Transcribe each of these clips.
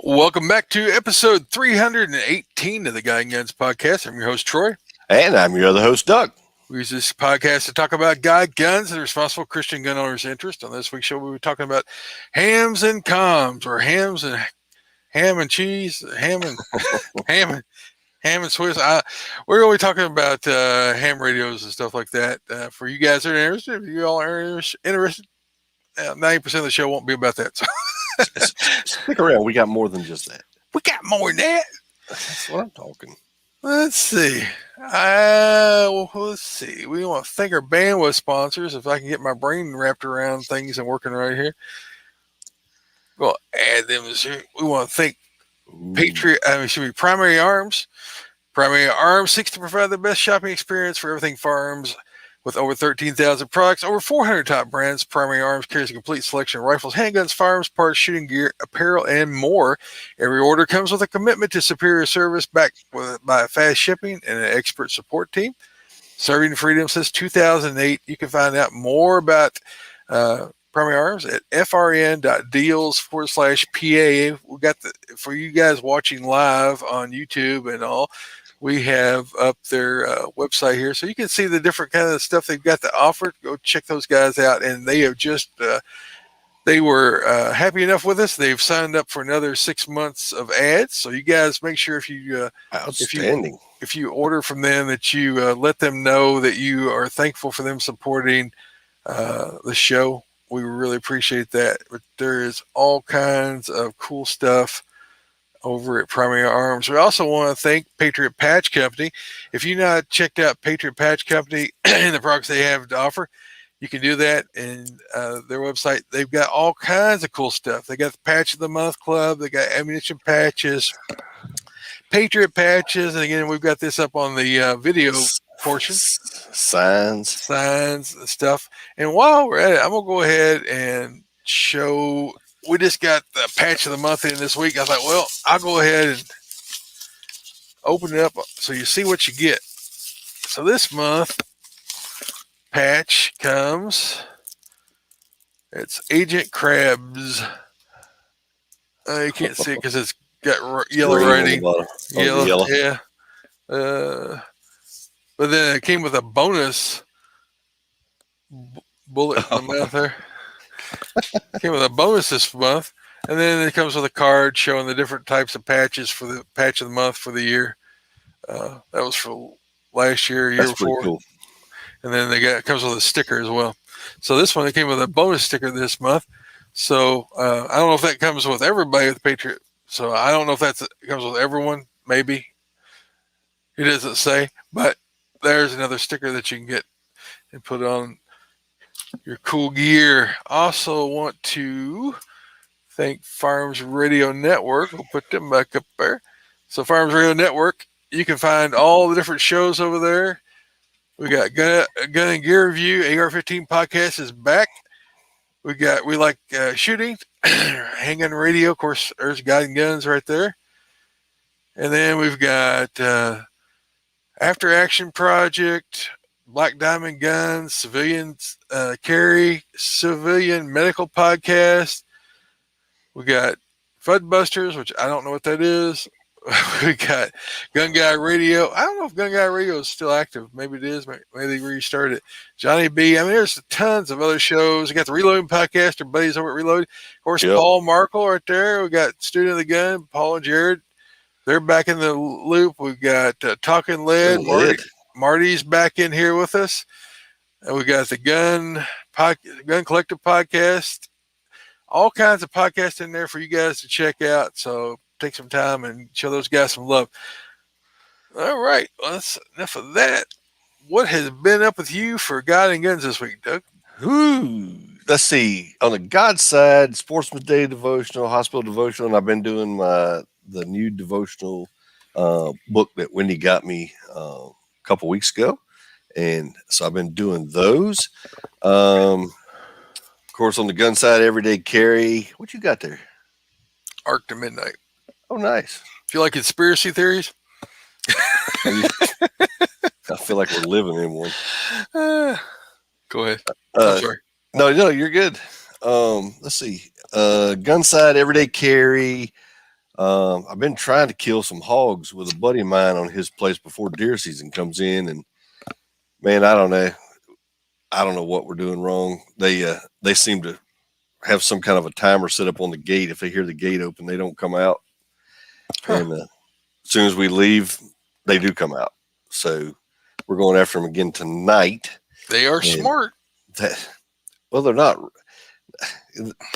Welcome back to episode 318 of the Guy and Guns podcast. I'm your host, Troy. And I'm your other host, Doug. We use this podcast to talk about guy guns and the responsible Christian gun owners' interest. On this week's show, we'll be talking about hams and comms, or hams and ham and cheese, ham and Swiss. We're going to be talking about ham radios and stuff like that. For you guys that are interested, if you all are interested, 90% of the show won't be about that. So Stick around. We got more than just that. we got more than that. That's what I'm talking. Let's see. Let's see. We want to thank our bandwidth sponsors. If I can get my brain wrapped around things and working right here, we'll add them. We want to thank Primary Arms. Primary Arms seeks to provide the best shopping experience for everything firearms. With over 13,000 products, over 400 top brands, Primary Arms carries a complete selection of rifles, handguns, firearms, parts, shooting gear, apparel, and more. Every order comes with a commitment to superior service backed by fast shipping and an expert support team. Serving freedom since 2008. You can find out more about Primary Arms at frn.deals/PA. We got for you guys watching live on YouTube and all. We have up their website here, so you can see the different kind of stuff they've got to offer. Go check those guys out, and they have just they were happy enough with us. They've signed up for another 6 months of ads. So you guys make sure if you order from them that you let them know that you are thankful for them supporting the show. We really appreciate that. But there is all kinds of cool stuff over at Primary Arms. We also want to thank Patriot Patch Company. If you've not checked out Patriot Patch Company and the products they have to offer, you can do that in their website. They've got all kinds of cool stuff. They got the Patch of the Month Club. They got ammunition patches, Patriot patches, and again, we've got this up on the video portion. Signs and stuff. And while we're at it, I'm going to go ahead and show. We just got the Patch of the Month in this week. I thought, well, I'll go ahead and open it up so you see what you get. So this month, patch comes. It's Agent Krabs. You can't see it because it's got yellow writing. Yellow. Yeah. But then it came with a bonus bullet in the mouth there. Came with a bonus this month, and then it comes with a card showing the different types of patches for the Patch of the Month for the year. That was for last year, year before. Cool. And then it comes with a sticker as well. So this one, it came with a bonus sticker this month. So I don't know if that comes with everybody with Patriot. So I don't know if it comes with everyone. Maybe it doesn't say, but there's another sticker that you can get and put on your cool gear. Also want to thank Firearms Radio Network. We'll put them back up there. So Firearms Radio Network, you can find all the different shows over there. We got Gun and Gear Review. AR-15 podcast is back. We like shooting. Handgun Radio, of course, there's Guy and Guns right there. And then we've got After Action Project, Black Diamond Guns, Civilian Carry, Civilian Medical Podcast. We got Fudbusters, which I don't know what that is. We got Gun Guy Radio. I don't know if Gun Guy Radio is still active. Maybe it is. Maybe they restarted it. Johnny B. I mean, there's tons of other shows. We got the Reloading Podcast. Our buddies over at Reload. Of course, yep. Paul Markle right there. We got Student of the Gun, Paul and Jared. They're back in the loop. We've got Talking Lead. Marty's back in here with us. And we got the Gun Collective Podcast. All kinds of podcasts in there for you guys to check out. So take some time and show those guys some love. All right. Well, that's enough of that. What has been up with you for God and Guns this week, Doug? Let's see. On the God side, Sportsman's Day devotional, hospital devotional, and I've been doing the new devotional book that Wendy got me a couple weeks ago. And so I've been doing those. Of course, on the gun side, everyday carry. What you got there? Arc to Midnight. Oh, nice. Do you like conspiracy theories? I feel like we're living in one. Go ahead. I'm sorry. No, you're good. Let's see. Gun side, everyday carry. I've been trying to kill some hogs with a buddy of mine on his place before deer season comes in, and man, I don't know. I don't know what we're doing wrong. They seem to have some kind of a timer set up on the gate. If they hear the gate open, they don't come out. Huh. And as soon as we leave, they do come out. So we're going after them again tonight. They are smart. Well, they're not.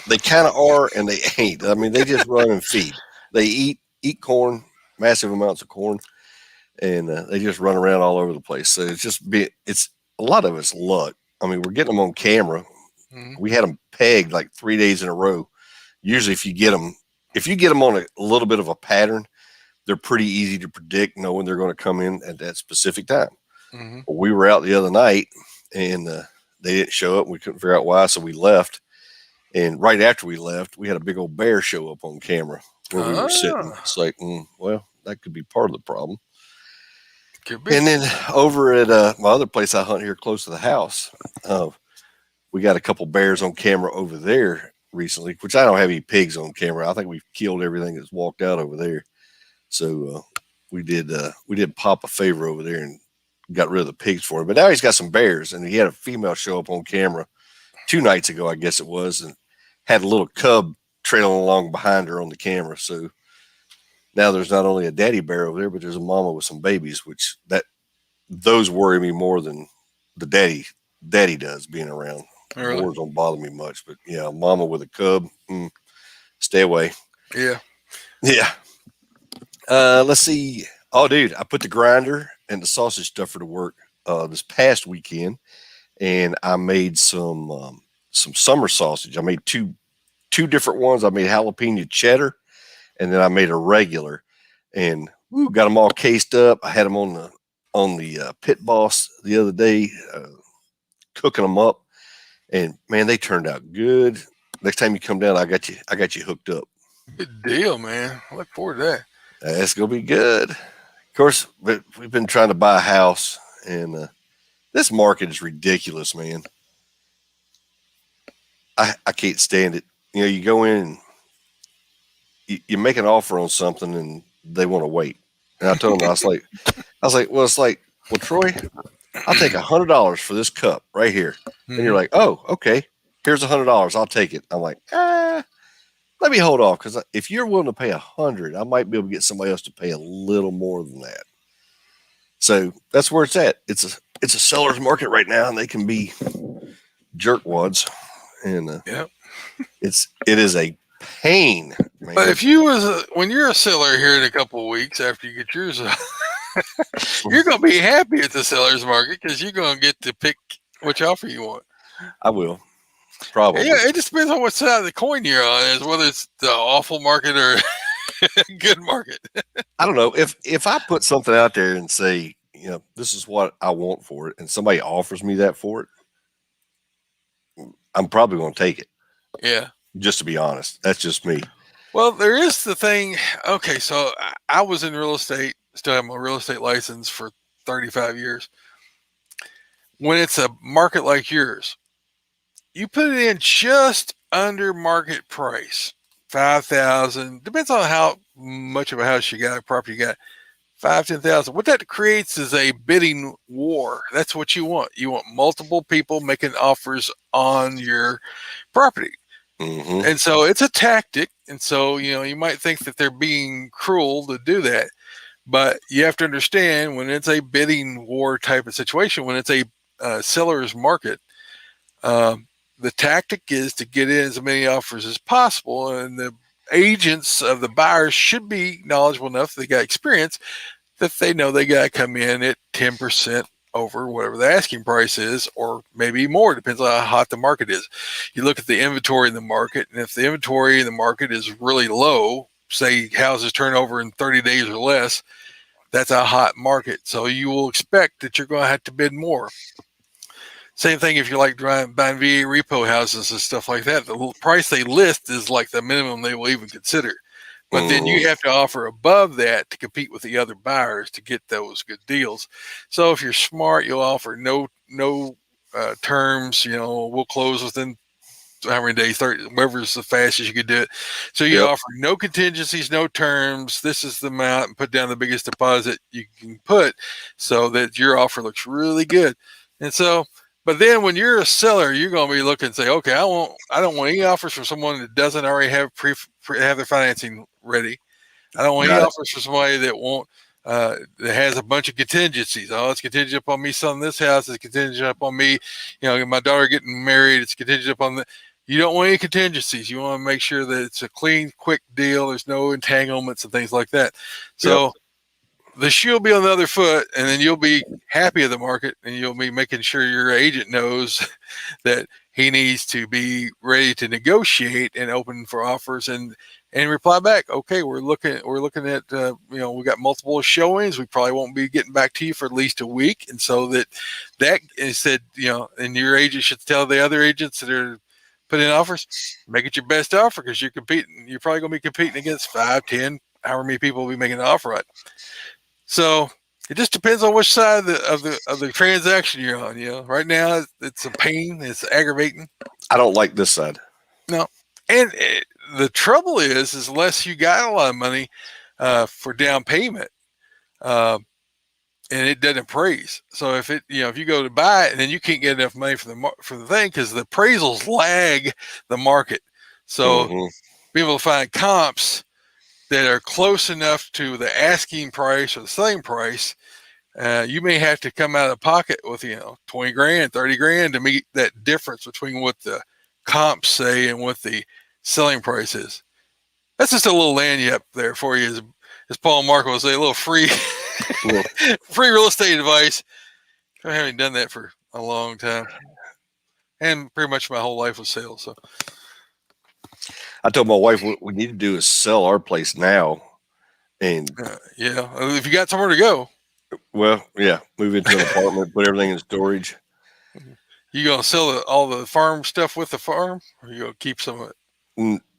They kind of are, and they ain't. I mean, they just run and feed. They eat corn, massive amounts of corn, and they just run around all over the place. So it's a lot of it's luck. I mean, we're getting them on camera. Mhm. We had them pegged like 3 days in a row. Usually, if you get them on a little bit of a pattern, they're pretty easy to predict, knowing they're going to come in at that specific time. Mm-hmm. We were out the other night, and they didn't show up. We couldn't figure out why, so we left. And right after we left, we had a big old bear show up on camera where we were sitting. It's like, well, that could be part of the problem. Could be. And then over at my other place I hunt here close to the house, we got a couple bears on camera over there recently, which I don't have any pigs on camera. I think we've killed everything that's walked out over there. So we did pop a favor over there and got rid of the pigs for him. But now he's got some bears, and he had a female show up on camera 2 nights ago, I guess it was, and had a little cub trailing along behind her on the camera. So now there's not only a daddy bear over there, but there's a mama with some babies, which those worry me more than the daddy does being around. Really? Boars don't bother me much, but yeah, mama with a cub, stay away. Yeah. Yeah. Let's see. Oh, dude, I put the grinder and the sausage stuffer to work this past weekend, and I made some summer sausage. I made two different ones. I made jalapeno cheddar, and then I made a regular, and got them all cased up. I had them on the Pit Boss the other day, cooking them up, and man, they turned out good. Next time you come down, I got you hooked up. Good deal, man. I look forward to that. That's gonna be good. Of course, but we've been trying to buy a house, and this market is ridiculous, man. I can't stand it. You know, you go in and you make an offer on something, and they want to wait. And I told them, I was like, well, it's like, well, Troy, I'll take $100 for this cup right here. And you're like, oh, okay, here's $100. I'll take it. I'm like, let me hold off, because if you're willing to pay $100, I might be able to get somebody else to pay a little more than that. So that's where it's at. It's a seller's market right now, and they can be jerkwads, and Yep. it is a pain, man. But if when you're a seller here in a couple of weeks after you get yours, you're going to be happy at the seller's market, because you're going to get to pick which offer you want. I will. Probably. Yeah, it just depends on what side of the coin you're on, is whether it's the awful market or good market. I don't know. If I put something out there and say, you know, this is what I want for it, and somebody offers me that for it, I'm probably going to take it. Yeah. Just to be honest. That's just me. Well, there is the thing. Okay, so I was in real estate, still have my real estate license for 35 years. When it's a market like yours, you put it in just under market price, 5,000. Depends on how much of a house you got, a property you got. 5,000-10,000. What that creates is a bidding war. That's what you want. You want multiple people making offers on your property. Mm-hmm. And so it's a tactic. And so, you know, you might think that they're being cruel to do that. But you have to understand, when it's a bidding war type of situation, when it's a seller's market, the tactic is to get in as many offers as possible. And the agents of the buyers should be knowledgeable enough, they got experience, that they know they got to come in at 10% over whatever the asking price is, or maybe more, depends on how hot the market is. You look at the inventory in the market, and if the inventory in the market is really low, say houses turn over in 30 days or less, that's a hot market. So you will expect that you're going to have to bid more. Same thing if you like buying VA repo houses and stuff like that. The price they list is like the minimum they will even consider. But then you have to offer above that to compete with the other buyers to get those good deals. So if you're smart, you'll offer no terms. You know, we'll close within how many days, 30, whatever's the fastest you could do it. So you Yep. offer no contingencies, no terms. This is the amount, and put down the biggest deposit you can put, so that your offer looks really good. And so, but then when you're a seller, you're going to be looking and say, okay, I don't want any offers from someone that doesn't already have have their financing ready. I don't want any offers from somebody that won't that has a bunch of contingencies. Oh, it's contingent upon me selling this house. It's contingent upon me, my daughter getting married. It's contingent upon the. You don't want any contingencies. You want to make sure that it's a clean, quick deal. There's no entanglements and things like that. So the shoe will be on the other foot, and then you'll be happy of the market, and you'll be making sure your agent knows that he needs to be ready to negotiate and open for offers and reply back. Okay, we're looking at we got multiple showings. We probably won't be getting back to you for at least a week, and so that is said, and your agent should tell the other agents that are putting in offers, make it your best offer, because you're competing. You're probably going to be competing against 5, 10, however many people will be making an offer at. So it just depends on which side of the transaction you're on. Right now it's a pain. It's aggravating. I don't like this side. No, and the trouble is unless you got a lot of money for down payment, and it doesn't appraise. So if you go to buy it and then you can't get enough money for the thing, because the appraisals lag the market. So be able to find comps that are close enough to the asking price or the selling price, you may have to come out of pocket with 20 grand, 30 grand to meet that difference between what the comps say and what the selling price is. That's just a little lanyard up there for you, as Paul Marco will say, a little free free real estate advice. I haven't done that for a long time, and pretty much my whole life was sales. So I told my wife what we need to do is sell our place now, and if you got somewhere to go, move into an apartment, put everything in storage. You gonna sell all the farm stuff with the farm, or you gonna keep some of it?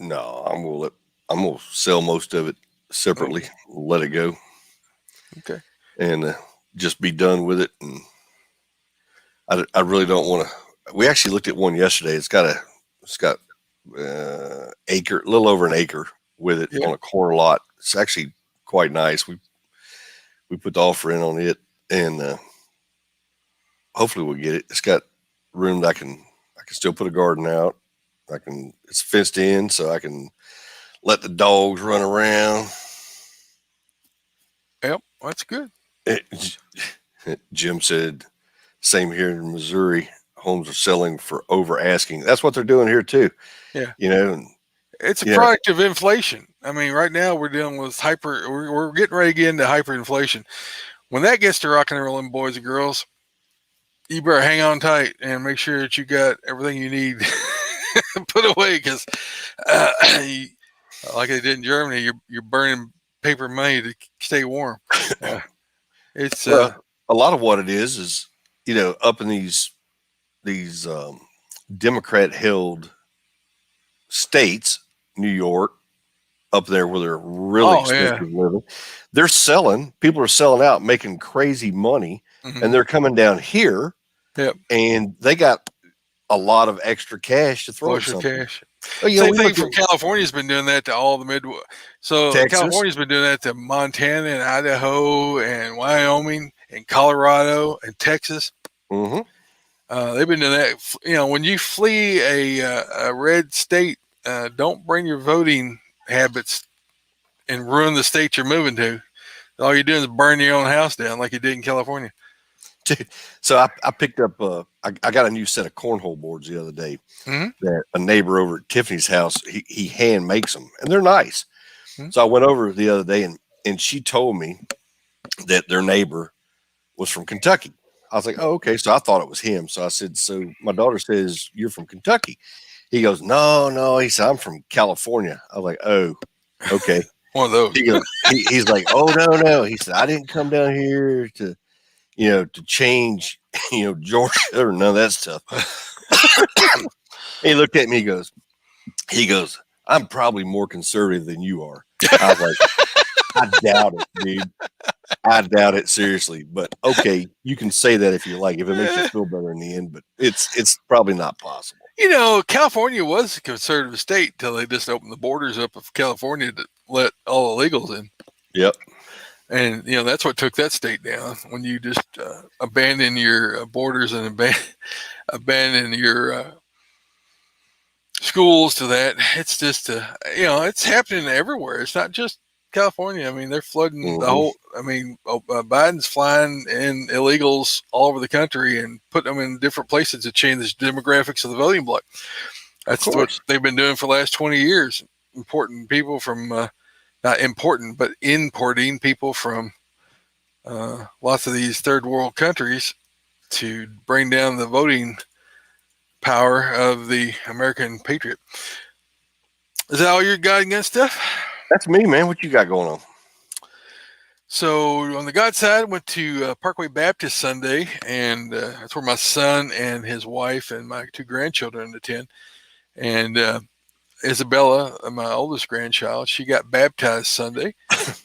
No, I'm gonna sell most of it separately. Okay. Let it go. Okay. And just be done with it. And I really don't want to. We actually looked at one yesterday. It's got acre, a little over an acre with it on a corner lot. It's actually quite nice. We put the offer in on it, and hopefully we'll get it. It's got room that I can still put a garden out. It's fenced in, so I can let the dogs run around. Yep, that's good. Jim said, same here in Missouri. Homes are selling for over asking. That's what they're doing here too. Yeah. It's a product of inflation. I mean, right now we're dealing with we're getting ready to get into hyperinflation. When that gets to rocking and rolling, boys and girls, you better hang on tight and make sure that you got everything you need put away, because like they did in Germany, you're burning paper money to stay warm. It's a lot of what it is up in these Democrat-held states, New York, up there where they're really expensive living, people are selling out, making crazy money, and they're coming down here, and they got a lot of extra cash to throw at something. Cash. Same thing from California's been doing that to all the Midwest. So Texas. California's been doing that to Montana and Idaho and Wyoming and Colorado and Texas. They've been doing that. When you flee a red state, don't bring your voting habits and ruin the state you're moving to. All you're doing is burn your own house down like you did in California. So I picked up I got a new set of cornhole boards the other day that a neighbor over at Tiffany's house, he hand makes them, and they're nice. So I went over the other day, and she told me that their neighbor was from Kentucky. I was like, oh, okay. So I thought it was him. So I said, so my daughter says, you're from Kentucky. He goes, no. He said, I'm from California. I was like, oh, okay. One of those. He's like, oh, no. He said, I didn't come down here to change, Georgia or none of that stuff. He looked at me, he goes, I'm probably more conservative than you are. I was like, I doubt it, dude. I doubt it, seriously. But okay, you can say that if you like, if it makes you feel better in the end, but it's probably not possible. California was a conservative state until they just opened the borders up of California to let all illegals in. Yep. And that's what took that state down, when you just abandon your borders and abandon your schools to that. It's just it's happening everywhere. It's not just California. I mean, they're flooding the Mhm. whole. I mean, Biden's flying in illegals all over the country and putting them in different places to change the demographics of the voting block. Of That's what course. they've been doing for the last 20 years. Important people from not important, but importing people from lots of these third world countries to bring down the voting power of the American patriot. Is that all you got against stuff? That's me, man. What you got going on? So on the God side, went to Parkway Baptist Sunday, and that's where my son and his wife and my two grandchildren attend. And Isabella, my oldest grandchild, she got baptized Sunday.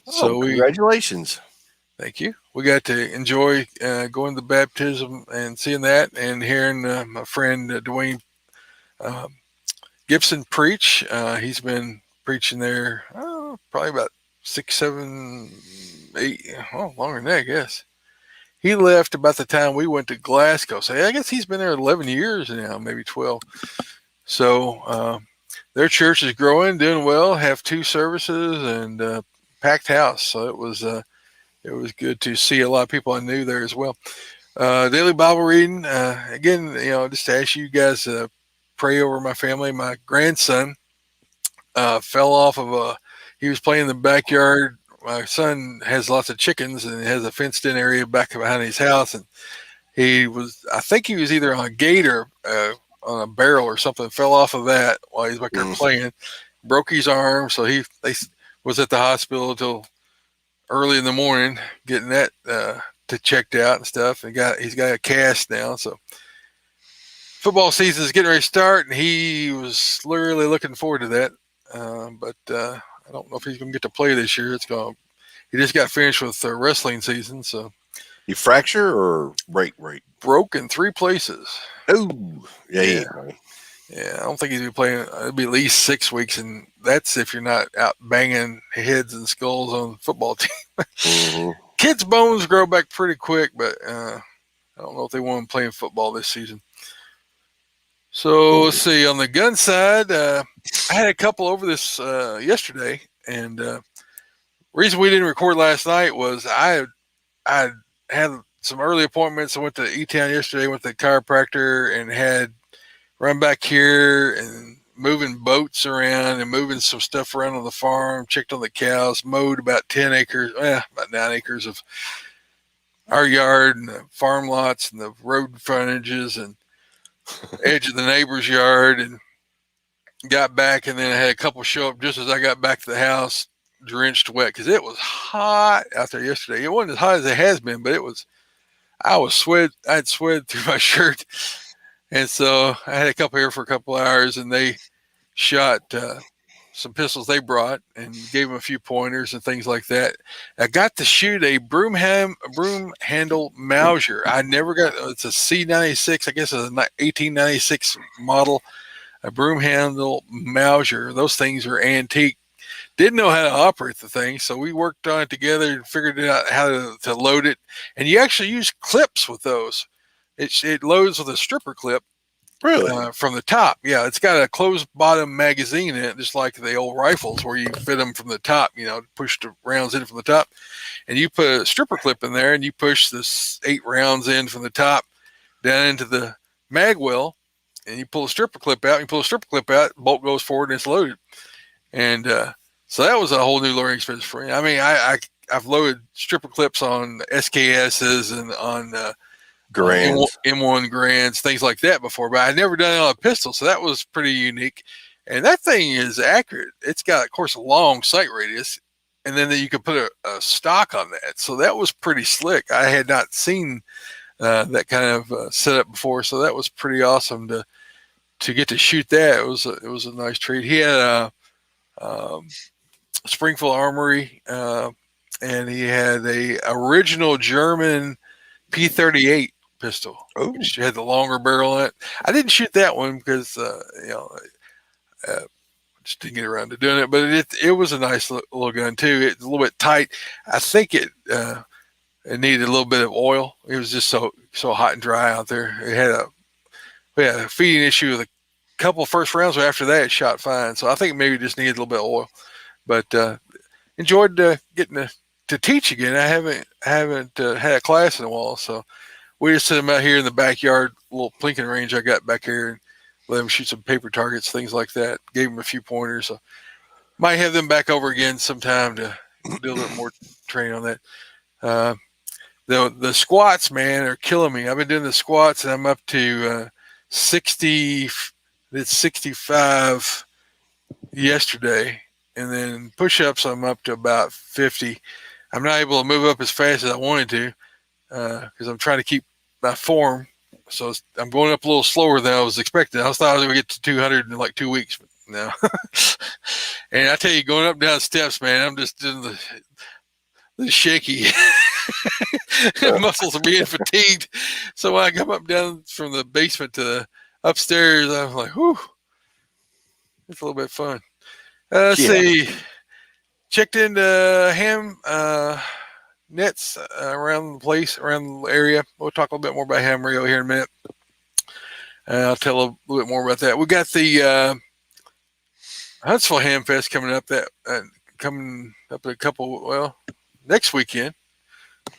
So Congratulations. thank you. We got to enjoy going to the baptism and seeing that, and hearing my friend Dwayne Gibson preach. He's been preaching there probably about 6, 7, 8, longer than that, I guess. He left about the time we went to Glasgow. So I guess he's been there 11 years now, maybe 12. So their church is growing, doing well, have 2 services, and packed house. So it was good to see a lot of people I knew there as well. Daily Bible reading. Again, just to ask you guys to pray over my family. My grandson fell off of he was playing in the backyard. My son has lots of chickens and has a fenced in area back behind his house. And I think he was either on a gate or on a barrel or something, fell off of that while he was back there playing, broke his arm. So they was at the hospital till early in the morning getting that checked out and stuff. And he's got a cast now. So football season is getting ready to start, and he was literally looking forward to that. But I don't know if he's going to get to play this year. He just got finished with the wrestling season, so. You fracture or break? Broke in 3 places. Oh, yeah. Yeah, I don't think he'd be playing. It'd be at least 6 weeks, and that's if you're not out banging heads and skulls on the football team. Mm-hmm. Kids' bones grow back pretty quick, but I don't know if they want him playing football this season. So let's see. On the gun side, I had a couple over this yesterday, and reason we didn't record last night was I had some early appointments. I went to E-Town yesterday, went to the chiropractor, and had run back here and moving boats around and moving some stuff around on the farm, checked on the cows, mowed about 10 acres, about 9 acres of our yard and the farm lots and the road frontages and edge of the neighbor's yard, and got back. And then I had a couple show up just as I got back to the house, drenched wet, because it was hot out there yesterday. It wasn't as hot as it has been, but I had sweat through my shirt. And so I had a couple here for a couple hours, and they shot some pistols they brought and gave them a few pointers and things like that. I got to shoot a broom handle Mauser. I never got. It's a C96. I guess it's an 1896 model. A broom handle Mauser. Those things are antique. Didn't know how to operate the thing, so we worked on it together and figured out how to load it. And you actually use clips with those. It loads with a stripper clip. Really? From the top. Yeah, it's got a closed bottom magazine in it, just like the old rifles where you fit them from the top, push the rounds in from the top. And you put a stripper clip in there and you push this 8 rounds in from the top down into the mag well, and you pull a stripper clip out, bolt goes forward and it's loaded. And so that was a whole new learning experience for me. I mean, I've loaded stripper clips on SKSs and on Grands. M1 Grands, things like that before, but I'd never done it on a pistol, so that was pretty unique. And that thing is accurate. It's got, of course, a long sight radius, and then you could put a stock on that. So that was pretty slick. I had not seen that kind of setup before, so that was pretty awesome to get to shoot that. It was a nice treat. He had a Springfield Armory, and he had a original German P-38 pistol, Oh, which had the longer barrel on it. I didn't shoot that one because just didn't get around to doing it. But it was a nice little gun too. It's a little bit tight. I think it needed a little bit of oil. It was just so hot and dry out there. We had a feeding issue with a couple of first rounds, but after that it shot fine. So I think maybe it just needed a little bit of oil. But enjoyed getting to teach again. I haven't had a class in a while, so we just set them out here in the backyard, little plinking range I got back here, and let them shoot some paper targets, things like that. Gave them a few pointers. So might have them back over again sometime to do a little more training on that. The squats, man, are killing me. I've been doing the squats, and I'm up to 60. Did 65 yesterday, and then push-ups I'm up to about 50. I'm not able to move up as fast as I wanted to because I'm trying to keep my form. So I'm going up a little slower than I was expecting. I thought I was going to get to 200 in like 2 weeks, but no. And I tell you, going up and down steps, man, I'm just doing the shaky. Muscles are being fatigued. So when I come up down from the basement to the upstairs, I'm like, whew, it's a little bit fun. Let's see. Checked into ham nets around the place, around the area. We'll talk a little bit more about ham radio here in a minute. I'll tell a little bit more about that. We got the Huntsville Ham Fest coming up. Coming up in next weekend.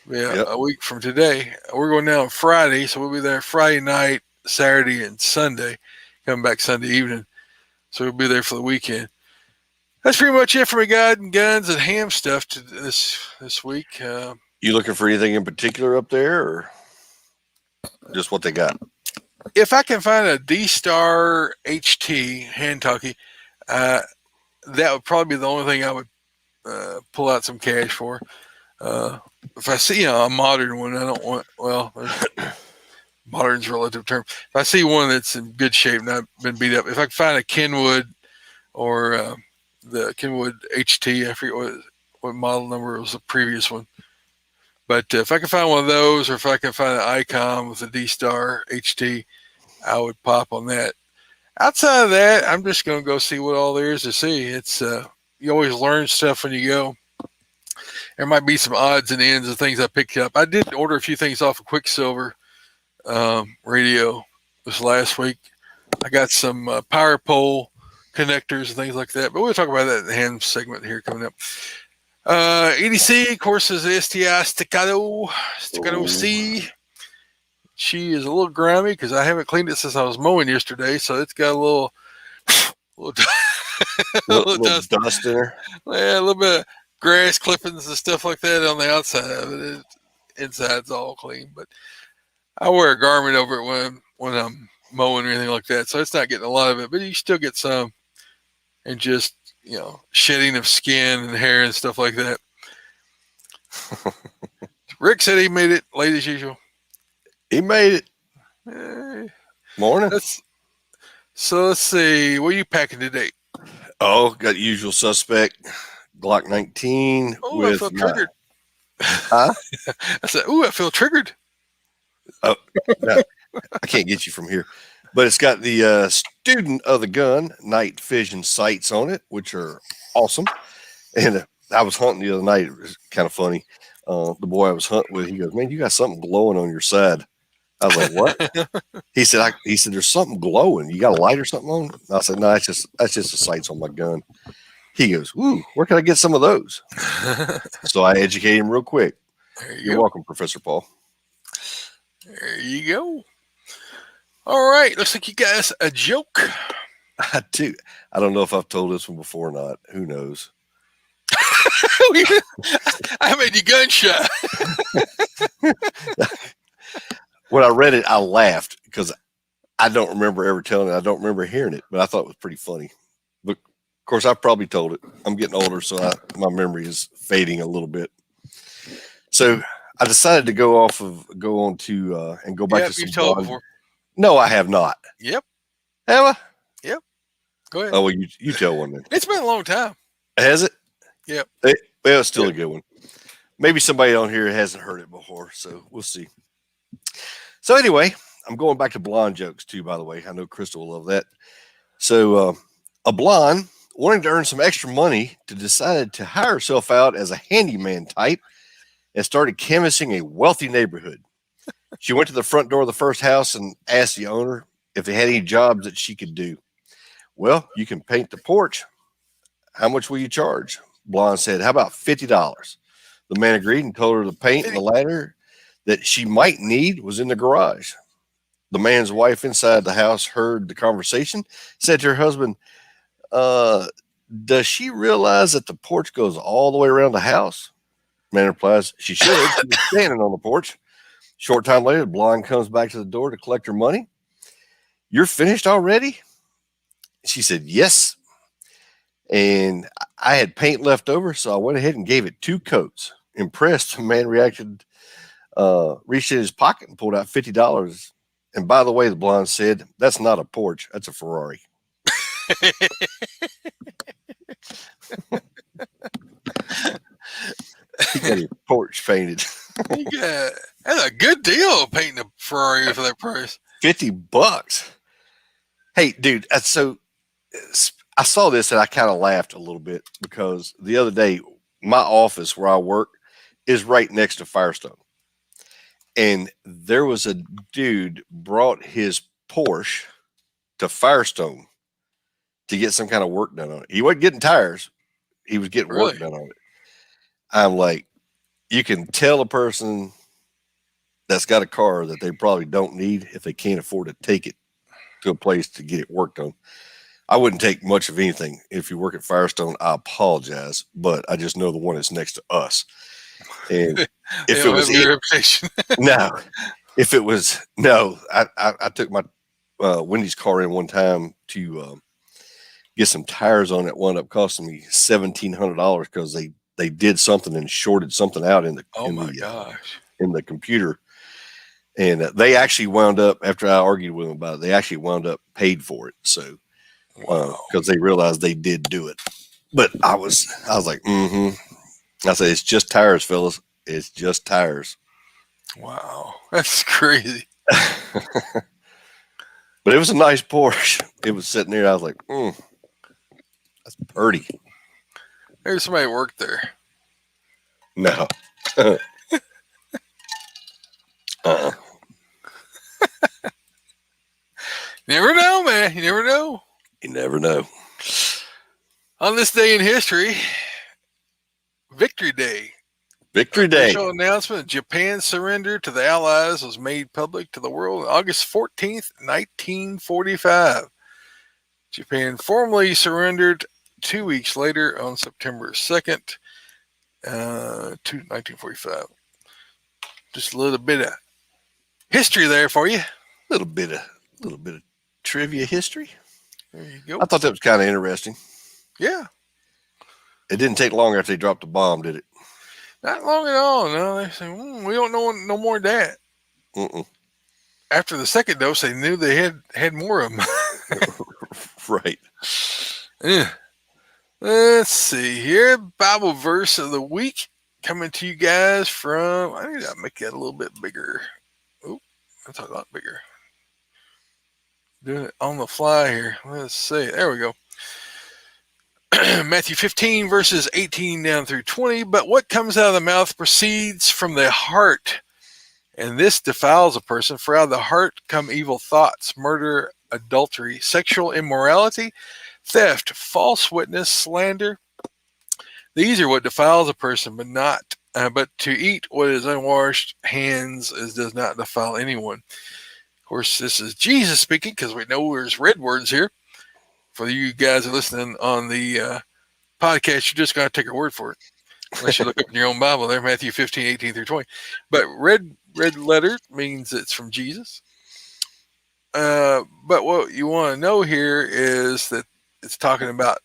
Yeah, yep. A week from today. We're going down on Friday, so we'll be there Friday night, Saturday, and Sunday. Coming back Sunday evening, so we'll be there for the weekend. That's pretty much it for me, guns and ham stuff this week. You looking for anything in particular up there, or just what they got? If I can find a D-Star HT hand talkie, that would probably be the only thing I would pull out some cash for. If I see a modern one, I don't want. Well, modern's a relative term. If I see one that's in good shape and not been beat up, if I can find a Kenwood or the Kenwood HT, I forget what model number was the previous one. But if I can find one of those, or if I can find an Icon with a D-Star HT, I would pop on that. Outside of that, I'm just going to go see what all there is to see. It's you always learn stuff when you go. There might be some odds and ends of things I picked up. I did order a few things off of Quicksilver radio this last week. I got some power pole connectors and things like that, but we'll talk about that in the ham segment here coming up. EDC, of course, is the STI Staccato C. She is a little grimy because I haven't cleaned it since I was mowing yesterday, so it's got a little dust in her. Yeah, a little bit of grass clippings and stuff like that on the outside of it. Inside's all clean, but I wear a garment over it when I'm mowing or anything like that, so it's not getting a lot of it, but you still get some. And just, shedding of skin and hair and stuff like that. Rick said he made it late as usual. He made it. Morning. So let's see. What are you packing today? Oh, got the usual suspect. Glock 19. Oh, I feel triggered. Huh? I said, ooh, I feel triggered. Oh, no, I can't get you from here. But it's got the student of the gun night vision sights on it, which are awesome. And I was hunting the other night. It was kind of funny. The boy I was hunting with, he goes, "Man, you got something glowing on your side." I was like, "What?" He said, "There's something glowing. You got a light or something on?" I said, "No, that's just the sights on my gun." He goes, "Ooh, where can I get some of those?" So I educated him real quick. You're welcome, Professor Paul. There you go. All right, looks like you guys a joke. I do. I don't know if I've told this one before or not. Who knows? I made you gun shy. When I read it, I laughed because I don't remember ever telling it. I don't remember hearing it, but I thought it was pretty funny. But of course, I probably told it. I'm getting older, so my memory is fading a little bit. So I decided to go on to and go back to some. You've told it before. No, I have not. Yep. Have I? Yep. Go ahead. Oh, well, you tell one then. It's been a long time. Has it? Yep. It's still a good one. Maybe somebody on here hasn't heard it before, so we'll see. So anyway, I'm going back to blonde jokes too, by the way. I know Crystal will love that. So a blonde wanting to earn some extra money decided to hire herself out as a handyman type and started canvassing a wealthy neighborhood. She went to the front door of the first house and asked the owner if they had any jobs that she could do. Well, you can paint the porch. How much will you charge? Blonde said, how about $50? The man agreed and told her the paint and the ladder that she might need was in the garage. The man's wife inside the house heard the conversation, said to her husband, does she realize that the porch goes all the way around the house? Man replies, she should. She was standing on the porch. Short time later, the blonde comes back to the door to collect her money. You're finished already? She said, yes. And I had paint left over, so I went ahead and gave it 2 coats. Impressed, the man reached in his pocket and pulled out $50. And by the way, the blonde said, that's not a porch, that's a Ferrari. He got his porch painted. Yeah, that's a good deal painting a Ferrari for that price. $50. Hey, dude, so I saw this and I kind of laughed a little bit because the other day, my office where I work is right next to Firestone. And there was a dude brought his Porsche to Firestone to get some kind of work done on it. He wasn't getting tires. He was getting work done on it. I'm like, you can tell a person that's got a car that they probably don't need if they can't afford to take it to a place to get it worked on. I wouldn't take much of anything. If you work at Firestone, I apologize, but I just know the one that's next to us. And if it was I took my Wendy's car in one time to get some tires on it. Wound up costing me $1,700 because they did something and shorted something out in the computer. And they actually wound up, after I argued with them about it, they actually wound up paid for it. So, because they realized they did do it. But I was like, I said, it's just tires, fellas. It's just tires. Wow. That's crazy. But it was a nice Porsche. It was sitting there. I was like, that's pretty. Maybe somebody worked there. No. Never know, man. You never know. You never know. On this day in history, Victory Day. Victory Day. Official announcement of Japan's surrender to the Allies was made public to the world on August 14th, 1945. Japan formally surrendered 2 weeks later on September 2nd, 1945. Just a little bit of history there for you. A little bit of trivia history. There you go. I thought that was kind of interesting. Yeah. It didn't take long after they dropped the bomb, did it? Not long at all. No, they say, we don't know no more of that. After the second dose, they knew they had more of them. Right. Yeah. Let's see here. Bible verse of the week coming to you guys from, I need to make that a little bit bigger. Oh, that's a lot bigger. Doing it on the fly here. Let's see. There we go. Matthew 15 verses 18 down through 20. But what comes out of the mouth proceeds from the heart, and this defiles a person. For out of the heart come evil thoughts, murder, adultery, sexual immorality, theft, false witness, slander. These are what defiles a person, but to eat what is unwashed hands does not defile anyone. Of course, this is Jesus speaking, because we know there's red words here. For you guys who are listening on the podcast, you're just going to take our word for it. Unless you look up in your own Bible there, Matthew 15, 18 through 20. But red letter means it's from Jesus. But what you want to know here is that it's talking about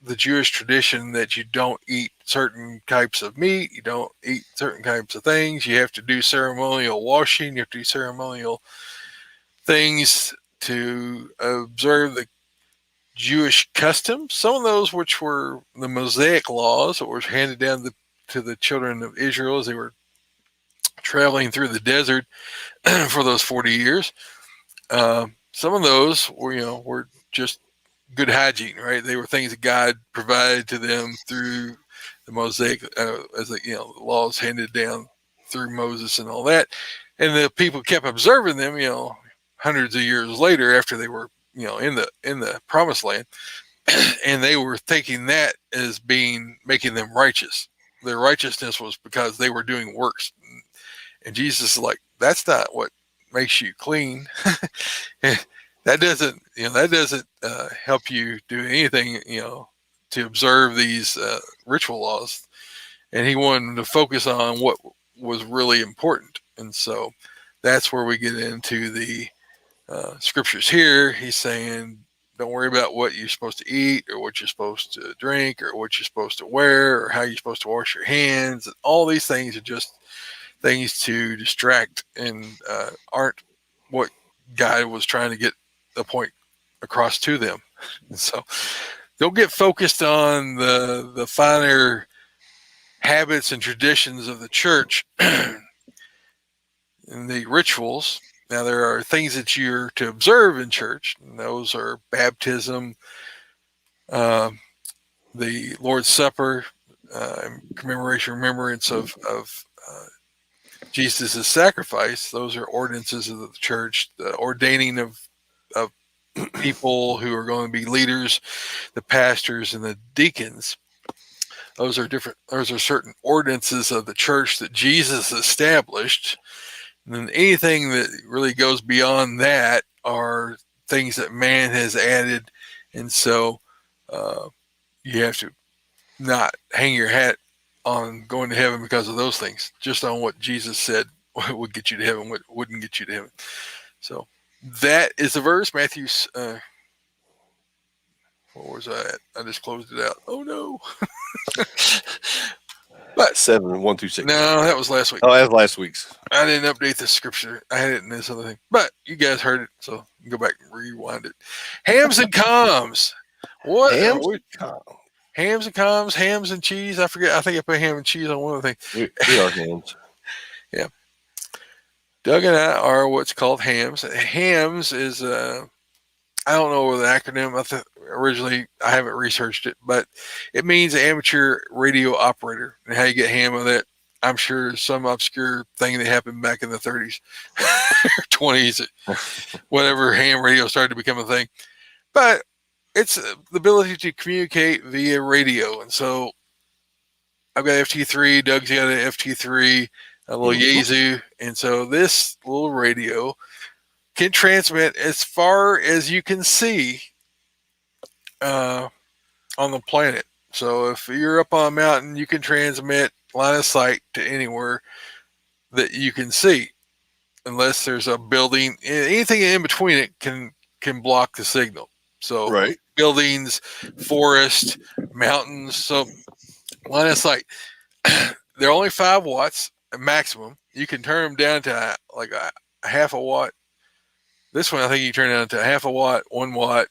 the Jewish tradition that you don't eat certain types of meat. You don't eat certain types of things. You have to do ceremonial washing. You have to do ceremonial things to observe the Jewish customs. Some of those which were the Mosaic laws that were handed down to the children of Israel as they were traveling through the desert for those 40 years. Some of those were just good hygiene, right? They were things that God provided to them through the Mosaic, as the laws handed down through Moses and all that. And the people kept observing them, hundreds of years later after they were, in the promised land, and they were thinking that as making them righteous. Their righteousness was because they were doing works. And Jesus is like, that's not what makes you clean. that doesn't help you do anything, to observe these ritual laws. And he wanted to focus on what was really important. And so that's where we get into the scriptures here. He's saying, don't worry about what you're supposed to eat or what you're supposed to drink or what you're supposed to wear or how you're supposed to wash your hands. All these things are just things to distract and aren't what God was trying to get the point across to them. And so don't get focused on the finer habits and traditions of the church and the rituals. Now, there are things that you're to observe in church, and those are baptism, the Lord's Supper, remembrance of Jesus' sacrifice. Those are ordinances of the church, the ordaining of people who are going to be leaders, the pastors and the deacons. Those are certain ordinances of the church that Jesus established. And then anything that really goes beyond that are things that man has added. And so you have to not hang your hat on going to heaven because of those things, just on what Jesus said would get you to heaven, what wouldn't get you to heaven. So that is the verse, Matthew. Where was I at? I just closed it out. Oh, no. But 7:1-6. No, that was last week. Oh, that was last week's. I didn't update the scripture. I had it in this other thing. But you guys heard it, so you can go back and rewind it. Hams and comms. What? Hams and comms, hams and cheese. I forget. I think I put ham and cheese on one of the things. We are hams. Yeah. Doug and I are what's called hams. Hams is, I don't know the acronym. Originally, I haven't researched it, but it means amateur radio operator. And how you get ham with it, I'm sure some obscure thing that happened back in the 30s or 20s, whatever ham radio started to become a thing. But it's the ability to communicate via radio. And so I've got FT3, Doug's got an FT3, a little Yaesu. And so this little radio can transmit as far as you can see on the planet. So if you're up on a mountain, you can transmit line of sight to anywhere that you can see, unless there's a building. Anything in between it can block the signal. So right. Buildings, forest, mountains. So line of sight. They're only 5 watts maximum. You can turn them down to like a half a watt. This one, I think you turn it down to a half a watt, 1 watt,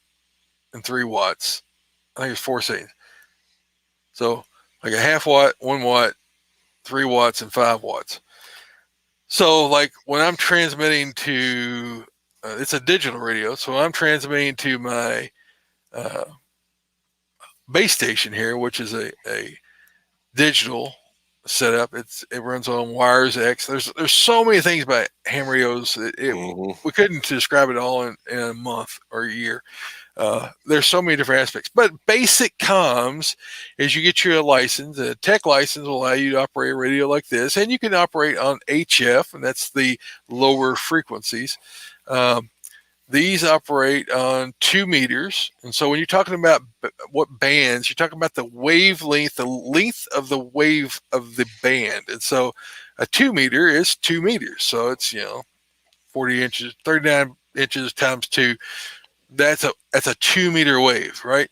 and 3 watts. I think it's 4 seconds. So like a half watt, 1 watt, 3 watts, and 5 watts. So like when I'm transmitting to, it's a digital radio. So I'm transmitting to my base station here, which is a digital setup. It runs on Wires X. There's so many things about ham radios. We couldn't describe it all in a month or a year. There's so many different aspects, but basic comms is you get your license. A tech license will allow you to operate a radio like this, and you can operate on HF, and that's the lower frequencies. These operate on 2 meters. And so when you're talking about what bands, you're talking about the wavelength, the length of the wave of the band. And so a 2 meter is 2 meters. So it's, 40 inches, 39 inches times 2. That's a 2 meter wave, right?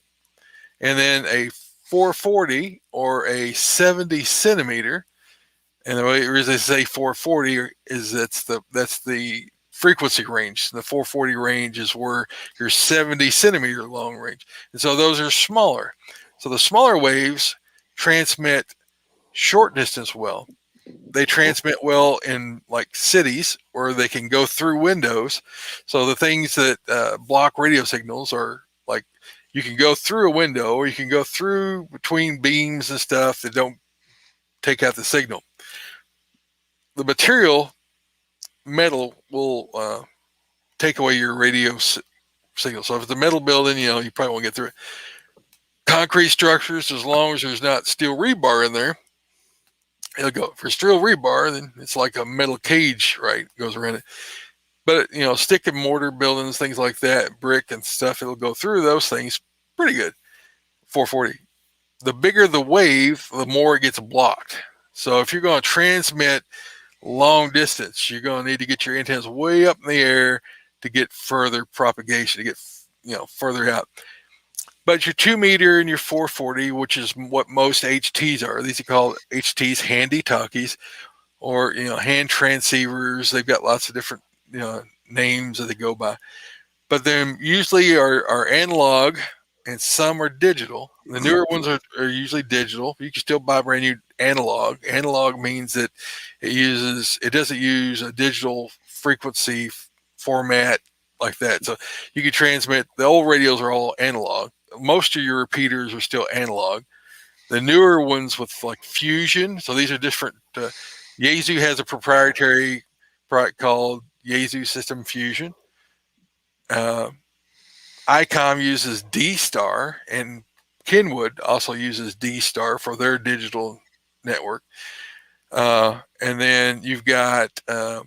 And then a 440 or a 70 centimeter. And the way they say 440 is that's the frequency range. The 440 range is where your 70 centimeter long range. And so those are smaller. So the smaller waves transmit short distance well. they transmit well in like cities where they can go through windows. So the things that block radio signals are like you can go through a window or you can go through between beams and stuff that don't take out the signal. The material, metal, will take away your radio signal. So if it's a metal building, you probably won't get through it. Concrete structures, as long as there's not steel rebar in there, it'll go. For steel rebar, then it's like a metal cage, right? Goes around it. But stick and mortar buildings, things like that, brick and stuff, it'll go through those things pretty good. 440. The bigger the wave, the more it gets blocked. So if you're going to transmit long distance, you're going to need to get your antennas way up in the air to get further propagation, to get further out. But your 2 meter and your 440, which is what most HTs are, these are called HTs, handy talkies, or hand transceivers. They've got lots of different names that they go by, but then usually are analog, and some are digital. The newer ones are usually digital. You can still buy brand new analog. Analog means that it doesn't use a digital frequency format like that. So you can transmit. The old radios are all analog. Most of your repeaters are still analog. The newer ones with like fusion. So these are different. Yaesu has a proprietary product called Yaesu System Fusion. ICOM uses D-Star, and Kenwood also uses D-Star for their digital network. And then you've got a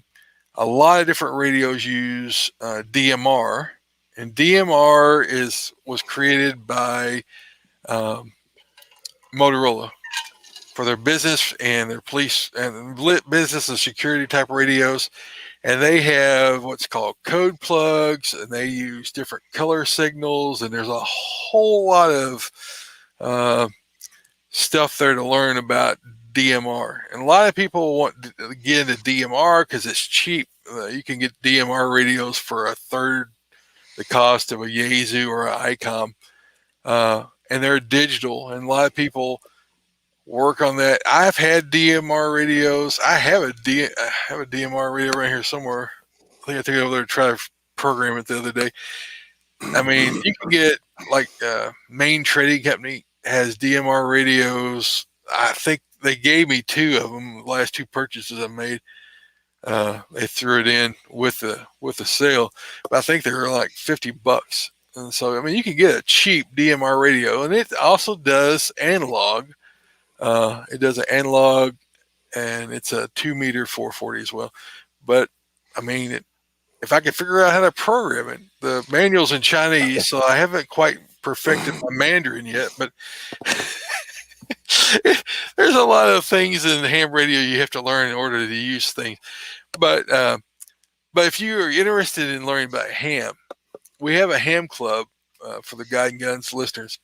lot of different radios use DMR, and DMR was created by Motorola for their business and their police and business and security type radios. And they have what's called code plugs, and they use different color signals. And there's a whole lot of stuff there to learn about DMR. And a lot of people want to get into DMR because it's cheap. You can get DMR radios for a third the cost of a Yaesu or an ICOM. And they're digital. And a lot of people work on that. I've had DMR radios. I have a DMR radio right here somewhere. I think I took it over there to try to program it the other day. I mean, you can get like Main Trading Company has DMR radios. I think they gave me 2 of them. The last 2 purchases I made, they threw it in with the sale. But I think they were like $50. And so, I mean, you can get a cheap DMR radio, and it also does analog. It does an analog, and it's a 2 meter 440 as well. But I mean, if I could figure out how to program it, the manual's in Chinese, so I haven't quite perfected my Mandarin yet. But there's a lot of things in ham radio you have to learn in order to use things. But if you are interested in learning about ham, we have a ham club for the Guide and Guns listeners.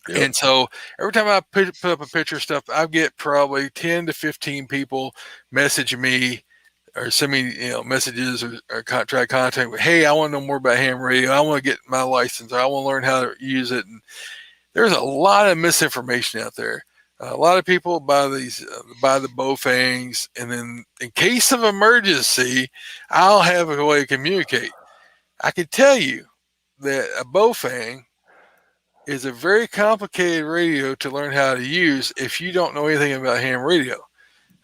Yep. And so every time I put up a picture of stuff, I get probably 10 to 15 people message me or send me messages or try to contact me. Hey, I want to know more about ham radio. I want to get my license. Or I want to learn how to use it. And there's a lot of misinformation out there. A lot of people buy the Baofangs, and then in case of emergency, I'll have a way to communicate. I can tell you that a Baofeng is a very complicated radio to learn how to use if you don't know anything about ham radio,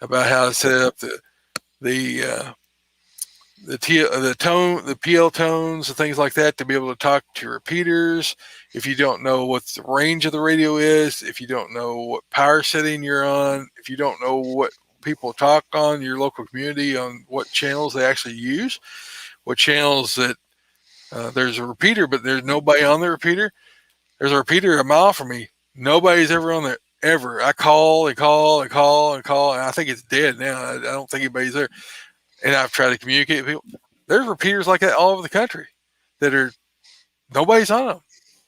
about how to set up the PL tones and things like that to be able to talk to repeaters. If you don't know what the range of the radio is, if you don't know what power setting you're on, if you don't know what people talk on your local community on what channels they actually use, what channels that there's a repeater but there's nobody on the repeater. There's a repeater a mile from me. Nobody's ever on there, ever. I call and call and call and call, and I think it's dead now. I don't think anybody's there. And I've tried to communicate with people. There's repeaters like that all over the country that are, nobody's on them.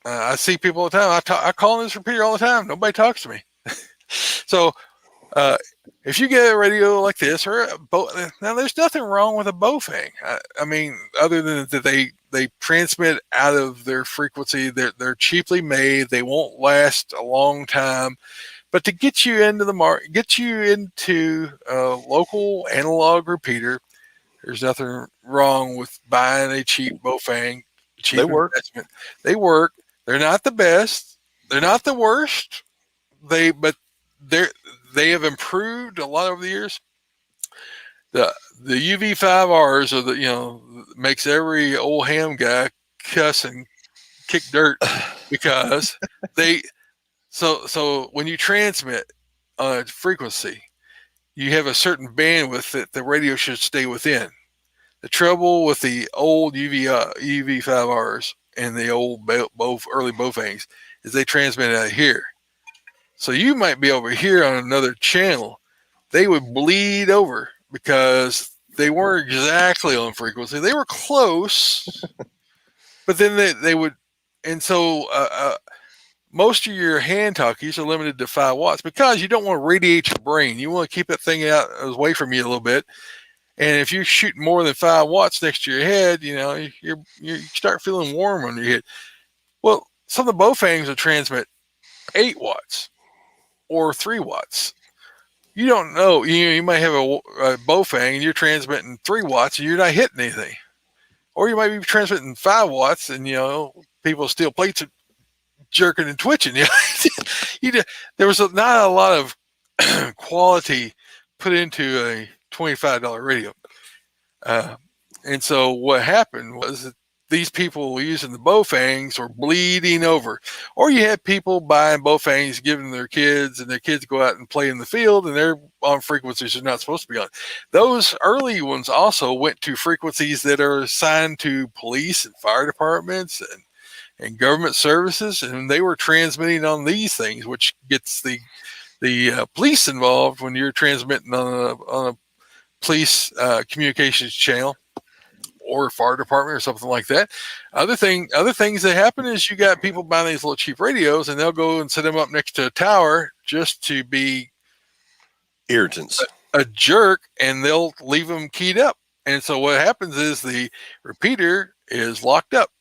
I see people all the time. I call on this repeater all the time. Nobody talks to me. So if you get a radio like this, now there's nothing wrong with a Baofeng. I mean, other than that they transmit out of their frequency. They're cheaply made. They won't last a long time. But to get you into get you into a local analog repeater, there's nothing wrong with buying a cheap Bofang, They cheap work. investment. They work. They're not the best. They're not the worst. But they have improved a lot over the years. The UV5Rs are makes every old ham guy cuss and kick dirt because they so when you transmit on a frequency, you have a certain bandwidth that the radio should stay within. The trouble with the old UV5Rs and the old both early Bofangs is they transmit out here. So you might be over here on another channel. They would bleed over because they weren't exactly on frequency. They were close, but then they would, and so most of your hand talkies are limited to 5 watts because you don't want to radiate your brain. You want to keep that thing out away from you a little bit. And if you're shooting more than 5 watts next to your head, you start feeling warm under your head. Well, some of the Bofangs will transmit 8 watts or 3 watts. You don't know. You might have a Bofang and you're transmitting 3 watts and you're not hitting anything. Or you might be transmitting 5 watts and, people's steel plates are jerking and twitching. There was not a lot of quality put into a $25 radio. And so what happened was that these people using the Bofangs were bleeding over. Or you had people buying Bofangs, giving their kids, and their kids go out and play in the field, and they're on frequencies they're not supposed to be on. Those early ones also went to frequencies that are assigned to police and fire departments and government services, and they were transmitting on these things, which gets the police involved when you're transmitting on a police communications channel or fire department or something like that. Other things that happen is you got people buying these little cheap radios and they'll go and set them up next to a tower just to be irritants, a jerk, and they'll leave them keyed up. And so what happens is the repeater is locked up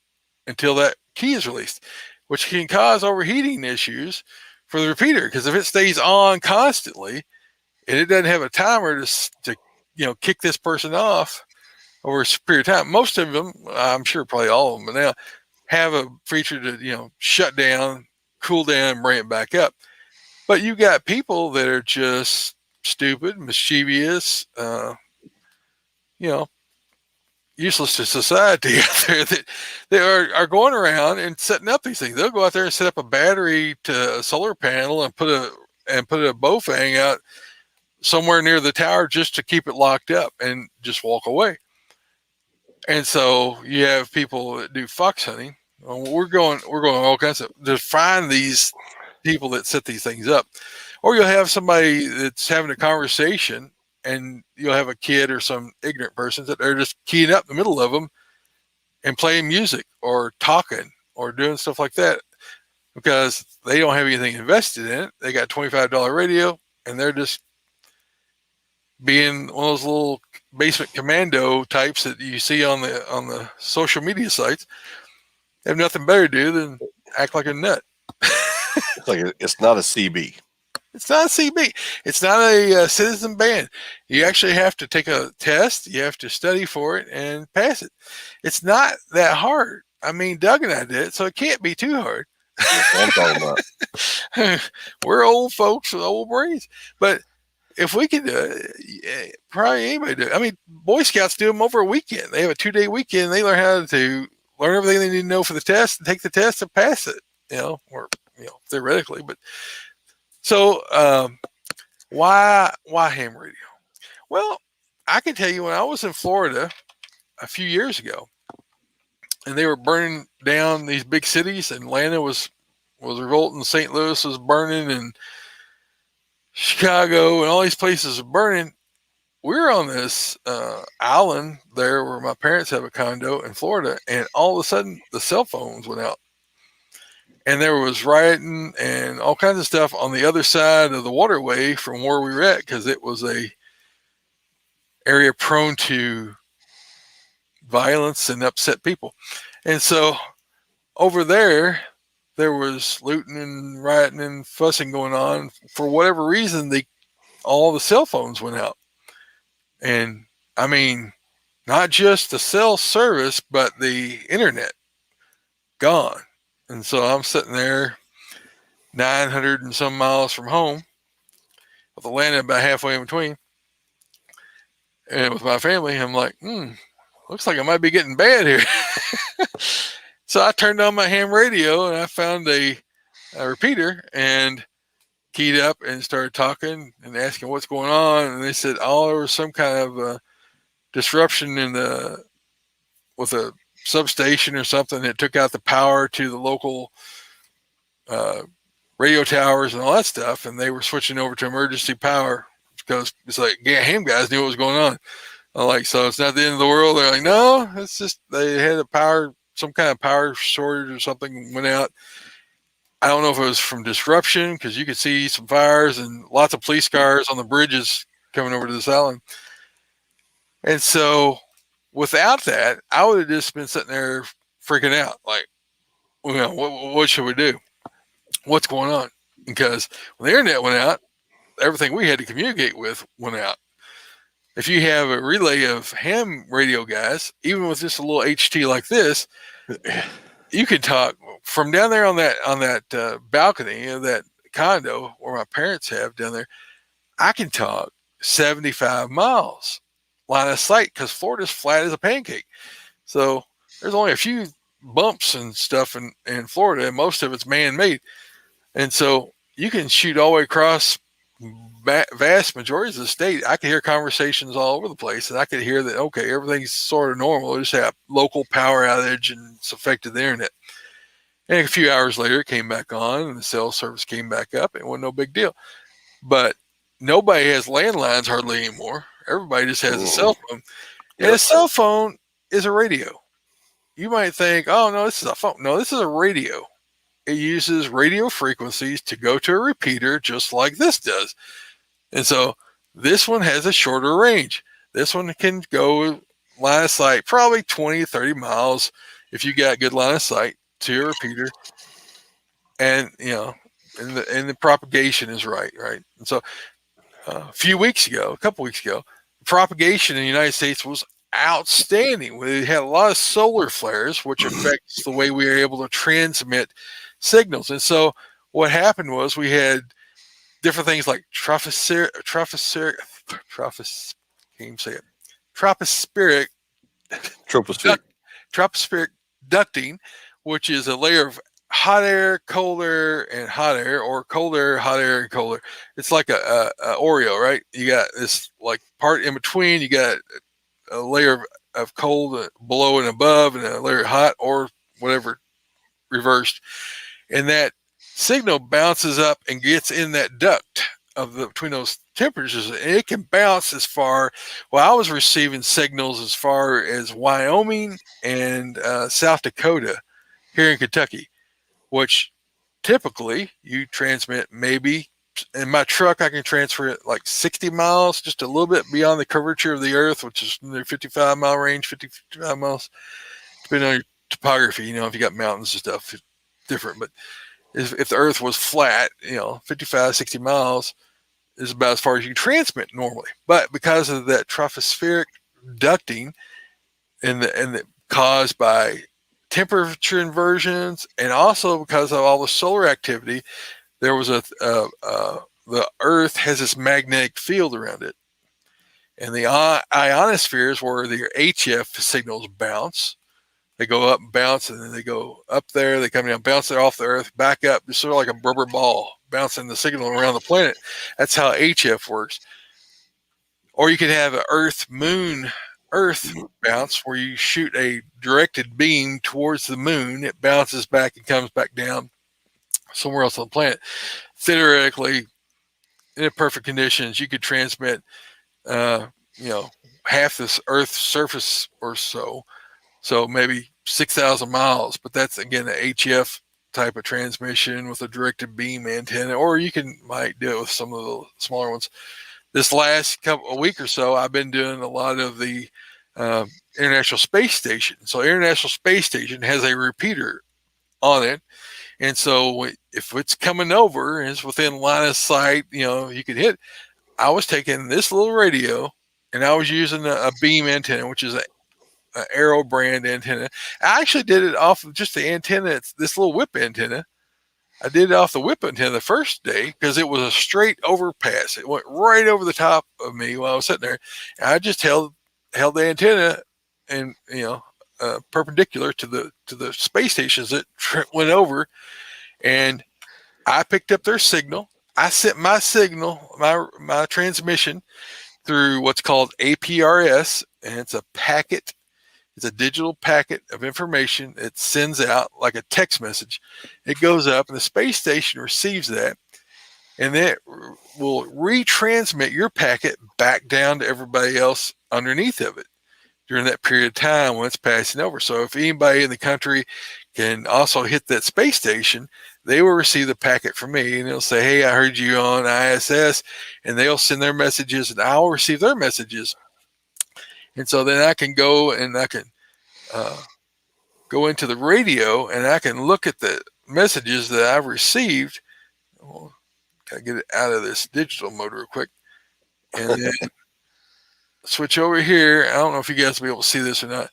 until that key is released, which can cause overheating issues for the repeater, because if it stays on constantly and it doesn't have a timer to kick this person off over a period of time, most of them, I'm sure probably all of them now, have a feature to shut down, cool down, and bring it back up. But you got people that are just stupid, mischievous, useless to society out there that they are going around and setting up these things. They'll go out there and set up a battery to a solar panel and put a Bofang out somewhere near the tower just to keep it locked up and just walk away. And so you have people that do fox hunting. We're going all kinds of to find these people that set these things up. Or you'll have somebody that's having a conversation and you'll have a kid or some ignorant person that they're just keying up in the middle of them and playing music or talking or doing stuff like that because they don't have anything invested in it. They got $25 radio and they're just being one of those little basement commando types that you see on the social media sites. They have nothing better to do than act like a nut. It's not a CB. It's not a CB. It's not a citizen band. You actually have to take a test. You have to study for it and pass it. It's not that hard. I mean, Doug and I did it, so it can't be too hard. That's what I'm talking about. We're old folks with old brains. But if we can do it, probably anybody do it. I mean, Boy Scouts do them over a weekend. They have a 2-day weekend. They learn how to learn everything they need to know for the test and take the test and pass it, or theoretically. But so why ham radio? Well, I can tell you when I was in Florida a few years ago, and they were burning down these big cities. Atlanta was revolting. St. Louis was burning, and Chicago and all these places are burning. We were on this island there where my parents have a condo in Florida, and all of a sudden the cell phones went out. And there was rioting and all kinds of stuff on the other side of the waterway from where we were at, because it was a area prone to violence and upset people. And so over there, there was looting and rioting and fussing going on. For whatever reason, all the cell phones went out. And I mean, not just the cell service, but the internet gone. And so I'm sitting there 900 and some miles from home with Atlanta about halfway in between. And with my family, I'm like, looks like I might be getting bad here. So I turned on my ham radio and I found a repeater and keyed up and started talking and asking what's going on. And they said, there was some kind of disruption with a substation or something that took out the power to the local radio towers and all that stuff. And they were switching over to emergency power because it's like, ham guys knew what was going on. I'm like, so it's not the end of the world. They're like, no, it's just they had some kind of power shortage or something went out. I don't know if it was from disruption because you could see some fires and lots of police cars on the bridges coming over to this island. And so without that, I would have just been sitting there freaking out. Like, what should we do? What's going on? Because when the internet went out, everything we had to communicate with went out. If you have a relay of ham radio guys, even with just a little HT like this, you can talk from down there on that balcony of that condo where my parents have down there. I can talk 75 miles line of sight because Florida's flat as a pancake. So there's only a few bumps and stuff in Florida, and most of it's man-made. And so you can shoot all the way across vast majorities of the state. I could hear conversations all over the place, and I could hear that, okay, everything's sort of normal. They just have local power outage and it's affected the internet. And a few hours later, it came back on and the cell service came back up. It wasn't no big deal. But nobody has landlines hardly anymore. Everybody just has a cell phone. And a cell phone is a radio. You might think, oh, no, this is a phone. No, this is a radio. It uses radio frequencies to go to a repeater just like this does. And so this one has a shorter range. This one can go line of sight, probably 20, 30 miles if you got good line of sight to your repeater. And, and the propagation is right. And so a couple weeks ago, propagation in the United States was outstanding. We had a lot of solar flares, which affects the way we are able to transmit signals. And so what happened was we had different things like tropospheric ducting, which is a layer of hot air, cold air, and hot air, or cold air, hot air, and cold air. It's like a Oreo, right? You got this like part in between. You got a layer of cold below and above, and a layer of hot, or whatever, reversed. And that signal bounces up and gets in that duct between those temperatures, and it can bounce as far. Well, I was receiving signals as far as Wyoming and South Dakota here in Kentucky, which typically you transmit maybe in my truck. I can transfer it like 60 miles, just a little bit beyond the curvature of the earth, which is in the 55-mile range, 55 miles, depending on your topography. If you got mountains and stuff, it's different. But if the earth was flat, 55, 60 miles is about as far as you can transmit normally. But because of that tropospheric ducting and the caused by temperature inversions, and also because of all the solar activity, there was the earth has this magnetic field around it. And the ionospheres where the HF signals bounce. They go up and bounce, and then they go up there. They come down, bounce it off the earth, back up, just sort of like a rubber ball, bouncing the signal around the planet. That's how HF works. Or you can have an Earth bounce, where you shoot a directed beam towards the moon. It bounces back and comes back down somewhere else on the planet. Theoretically, in perfect conditions, you could transmit, half this Earth's surface or so. So maybe 6,000 miles, but that's again an HF type of transmission with a directed beam antenna, or you might do it with some of the smaller ones. This last week or so, I've been doing a lot of the International Space Station. So International Space Station has a repeater on it, And so if it's coming over and it's within line of sight, you could hit. I was taking this little radio and I was using a beam antenna, which is an Arrow brand antenna. I actually did it off of just the antenna. It's this little whip antenna. I did it off the whip antenna the first day because it was a straight overpass. It went right over the top of me while I was sitting there. And I just held the antenna and perpendicular to the space stations that went over, and I picked up their signal. I sent my signal, my transmission through what's called APRS, and it's a packet. It's a digital packet of information. It sends out like a text message. It goes up, and the space station receives that, and then it will retransmit your packet back down to everybody else underneath of it during that period of time when it's passing over. So if anybody in the country can also hit that space station, they will receive the packet from me, and they'll say, hey, I heard you on ISS, and they'll send their messages, and I'll receive their messages. And so then I can go and I can go into the radio, and I can look at the messages that I've received. Well, gotta get it out of this digital mode real quick, and then switch over here. I don't know if you guys will be able to see this or not.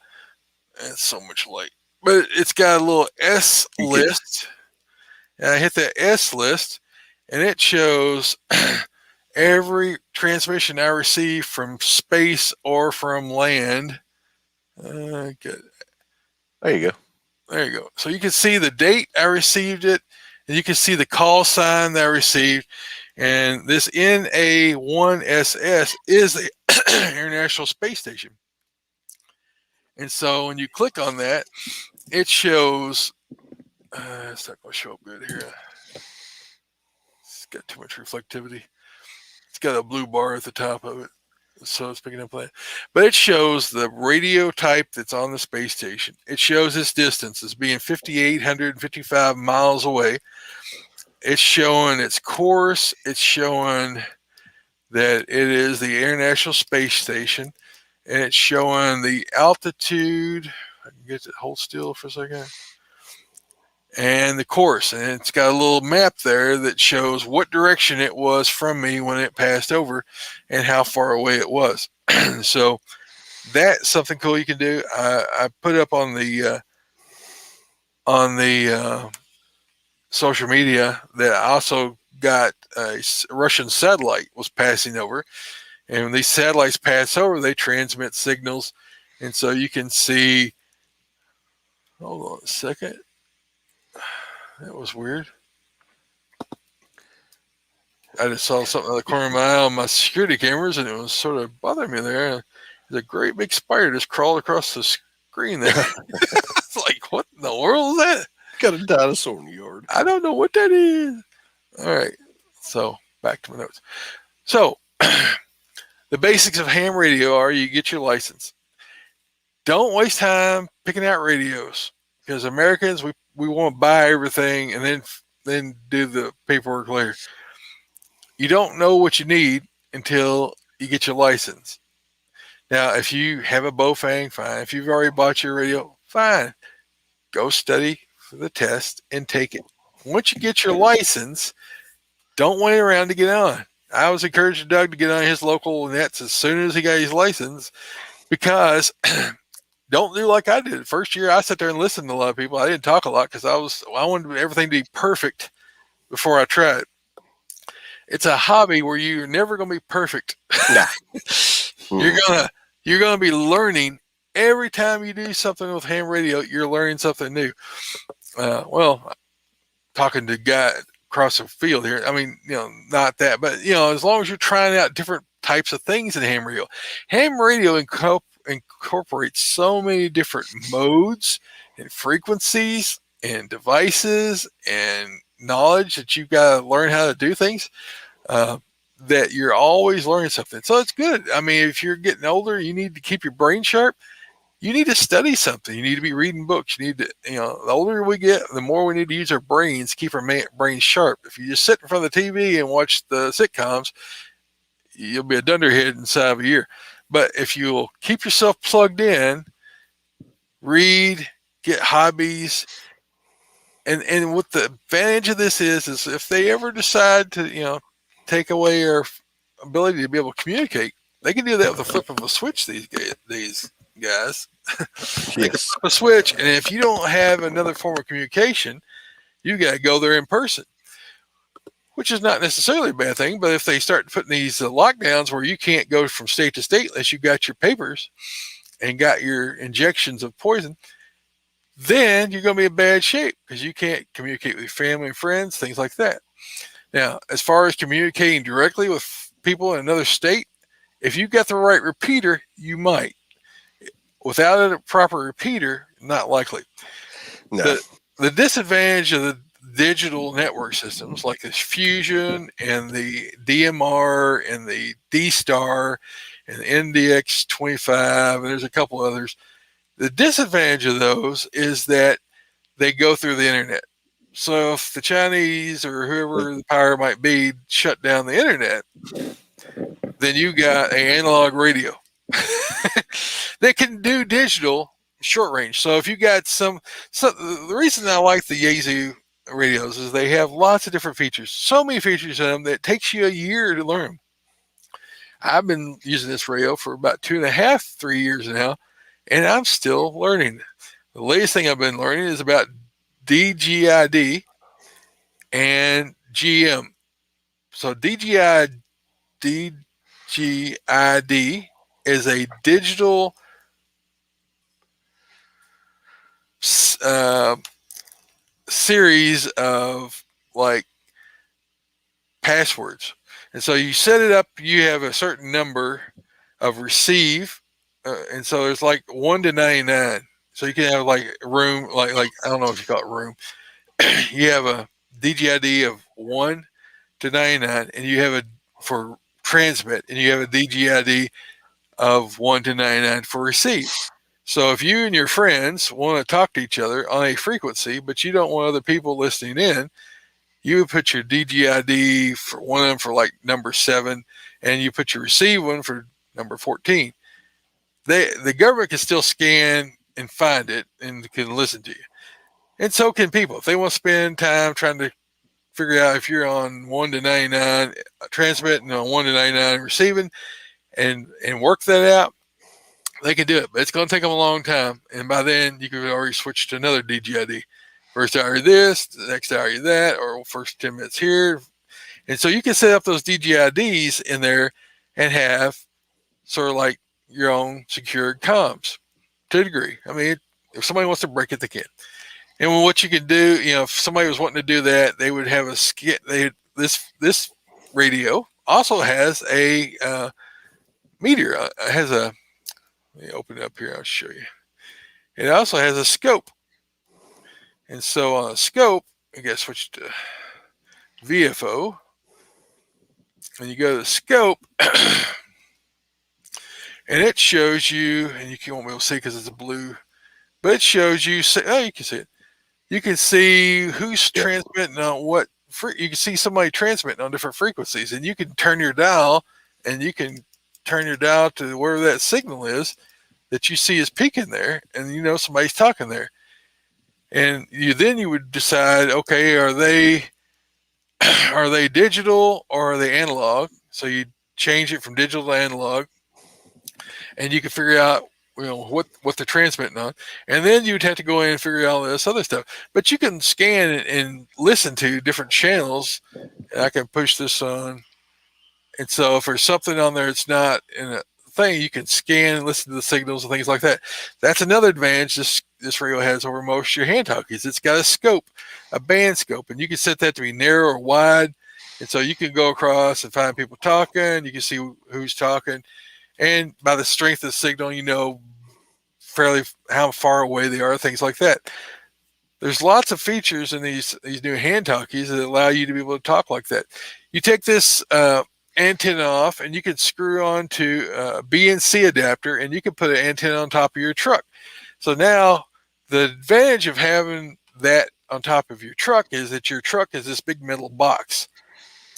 It's so much light, but it's got a little S list, and I hit that S list, and it shows every transmission I receive from space or from land. Good. There you go. There you go. So you can see the date I received it, and you can see the call sign that I received. And this NA1SS is the International Space Station. And so when you click on that, it shows, it's not going to show up good here. It's got too much reflectivity. It's got a blue bar at the top of it, so it's picking up that. But it shows the radio type that's on the space station. It shows its distance as being 5,855 miles away. It's showing its course. It's showing that it is the International Space Station, and it's showing the altitude. I can get it, hold still for a second. And the course, and it's got a little map there that shows what direction it was from me when it passed over and how far away it was. So that's something cool you can do. I put up on the social media that I also got a Russian satellite was passing over, and when these satellites pass over, they transmit signals, and so you can see. Hold on a second. That was weird. I just saw something out of the corner of my eye on my security cameras, and it was sort of bothering me there. There's a great big spider just crawled across the screen there. It's like, what in the world is that? Got a dinosaur in the yard. I don't know what that is. All right. So back to my notes. So the basics of ham radio are you get your license. Don't waste time picking out radios, because Americans, we want to buy everything and then do the paperwork later. You don't know what you need until you get your license. Now, if you have a Bofang, fine. If you've already bought your radio, fine. Go study for the test and take it. Once you get your license, don't wait around to get on. I was encouraging Doug to get on his local nets as soon as he got his license, because don't do like I did. First year, I sat there and listened to a lot of people. I didn't talk a lot because I wanted everything to be perfect before I tried. It's a hobby where you're never going to be perfect. Nah. You're gonna be learning every time you do something with ham radio. You're learning something new. Well, talking to a guy across the field here. I mean, not that, but as long as you're trying out different types of things in ham radio incorporates so many different modes and frequencies and devices and knowledge that you've got to learn how to do things, that you're always learning something. So it's good. I mean, if you're getting older, you need to keep your brain sharp. You need to study something. You need to be reading books. You need to, the older we get, the more we need to use our brains, keep our brains sharp. If you just sit in front of the TV and watch the sitcoms, you'll be a dunderhead inside of a year. But if you'll keep yourself plugged in, read, get hobbies, And what the advantage of this is if they ever decide to, take away our ability to be able to communicate, they can do that with the flip of a switch. These guys, they can Yes. flip a switch, and if you don't have another form of communication, you got to go there in person, which is not necessarily a bad thing. But if they start putting these lockdowns where you can't go from state to state unless you got your papers and got your injections of poison, then you're going to be in bad shape because you can't communicate with your family and friends, things like that. Now, as far as communicating directly with people in another state, if you got the right repeater, you might. Without a proper repeater, not likely. No. The disadvantage of the digital network systems like this Fusion and the DMR and the D-Star and the NDX25, and there's a couple others. The disadvantage of those is that they go through the internet. So if the Chinese or whoever the power might be shut down the internet, then you got an analog radio that can do digital short range. So if you got the reason I like the Yaesu radios is they have lots of different features, so many features in them that it takes you a year to learn. I've been using this radio for about 2.5, 3 years now, and I'm still learning. The latest thing I've been learning is about DGID and GM. So DGID is a digital series of like passwords. And so you set it up, you have a certain number of receive. And so there's like 1 to 99. So you can have like room, like I don't know if you call it room. You have a DGID of 1 to 99, and you have a for transmit, and you have a DGID of 1 to 99 for receive. So if you and your friends want to talk to each other on a frequency, but you don't want other people listening in, you would put your DGID for one of them for like number 7, and you put your receive one for number 14. The government can still scan and find it and can listen to you. And so can people. If they want to spend time trying to figure out if you're on 1 to 99 transmitting, on 1 to 99 receiving, and work that out, they can do it. But it's going to take them a long time. And by then, you could already switch to another DGID. First hour this, the next hour that, or first 10 minutes here. And so you can set up those DGIDs in there and have sort of like your own secured comms to a degree. I mean, if somebody wants to break it, they can. And what you can do, if somebody was wanting to do that, they would have a skit. This radio also has a meter. It has a. Let me open it up here. I'll show you. It also has a scope. And so on a scope, I guess switch to VFO, and you go to the scope, and it shows you, and you won't be able to see because it's a blue, but it shows you. You can see it. You can see who's transmitting on what. You can see somebody transmitting on different frequencies, and you can turn your dial, and you can turn your dial to wherever that signal is that you see is peaking there, and somebody's talking there. And you would decide, okay, are they digital or are they analog? So you change it from digital to analog, and you can figure out what they're transmitting on, and then you'd have to go in and figure out all this other stuff. But you can scan and listen to different channels. And I can push this on, and so if there's something on there that's not in a thing, you can scan and listen to the signals and things like that. That's another advantage this radio has over most of your hand talkies. It's got a scope, a band scope, and you can set that to be narrow or wide. And so you can go across and find people talking. You can see who's talking. And by the strength of the signal, fairly how far away they are, things like that. There's lots of features in these new hand talkies that allow you to be able to talk like that. You take this antenna off, and you can screw on to a BNC adapter, and you can put an antenna on top of your truck. So now the advantage of having that on top of your truck is that your truck is this big metal box.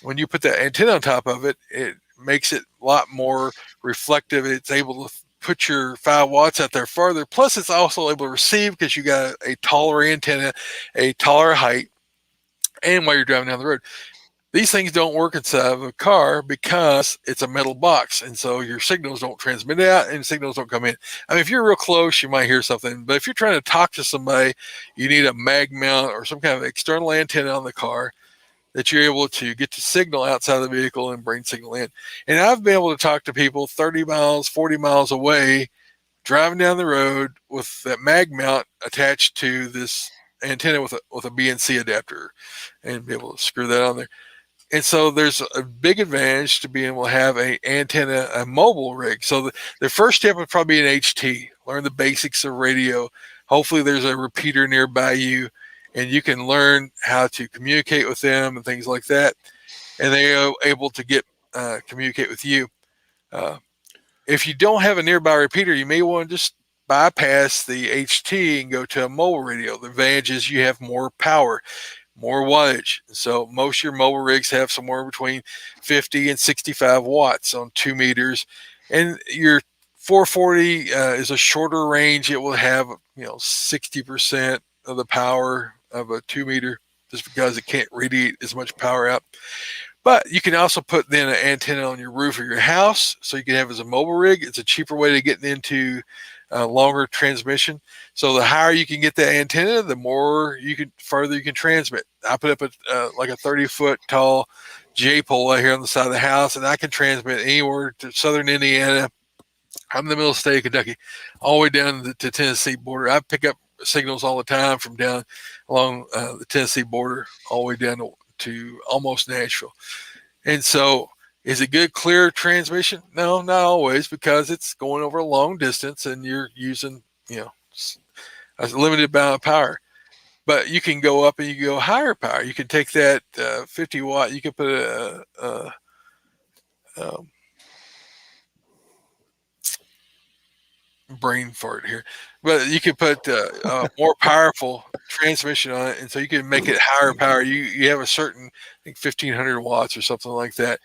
When you put that antenna on top of it, it makes it a lot more reflective. It's able to put your 5 watts out there farther. Plus, it's also able to receive because you got a taller antenna, a taller height, and while you're driving down the road. These things don't work inside of a car because it's a metal box, and so your signals don't transmit out and signals don't come in. I mean, if you're real close, you might hear something, but if you're trying to talk to somebody, you need a mag mount or some kind of external antenna on the car that you're able to get the signal outside of the vehicle and bring signal in. And I've been able to talk to people 30 miles, 40 miles away, driving down the road with that mag mount attached to this antenna with a BNC adapter, and be able to screw that on there. And so there's a big advantage to being able to have a antenna, a mobile rig. So the first step would probably be an HT, learn the basics of radio. Hopefully there's a repeater nearby you, and you can learn how to communicate with them and things like that. And they are able to communicate with you. If you don't have a nearby repeater, you may want to just bypass the HT and go to a mobile radio. The advantage is you have more power, more wattage. So most of your mobile rigs have somewhere between 50 and 65 watts on 2 meters. And your 440 is a shorter range. It will have 60% of the power of a 2 meter, just because it can't radiate as much power out. But you can also put then an antenna on your roof of your house, so you can have it as a mobile rig. It's a cheaper way to get into longer transmission. So the higher you can get the antenna, the further you can transmit. I put up like a 30-foot tall J-pole out here on the side of the house, and I can transmit anywhere to southern Indiana. I'm in the middle of the state of Kentucky, all the way down to Tennessee border. I pick up signals all the time from down along the Tennessee border, all the way down to almost Nashville. And so, is it good, clear transmission? No, not always, because it's going over a long distance and you're using, a limited amount of power. But you can go up and you can go higher power. You can take that 50 watt, you can put brain fart here, but you can put a more powerful transmission on it, and so you can make it higher power. You have a certain, I think 1500 watts or something like that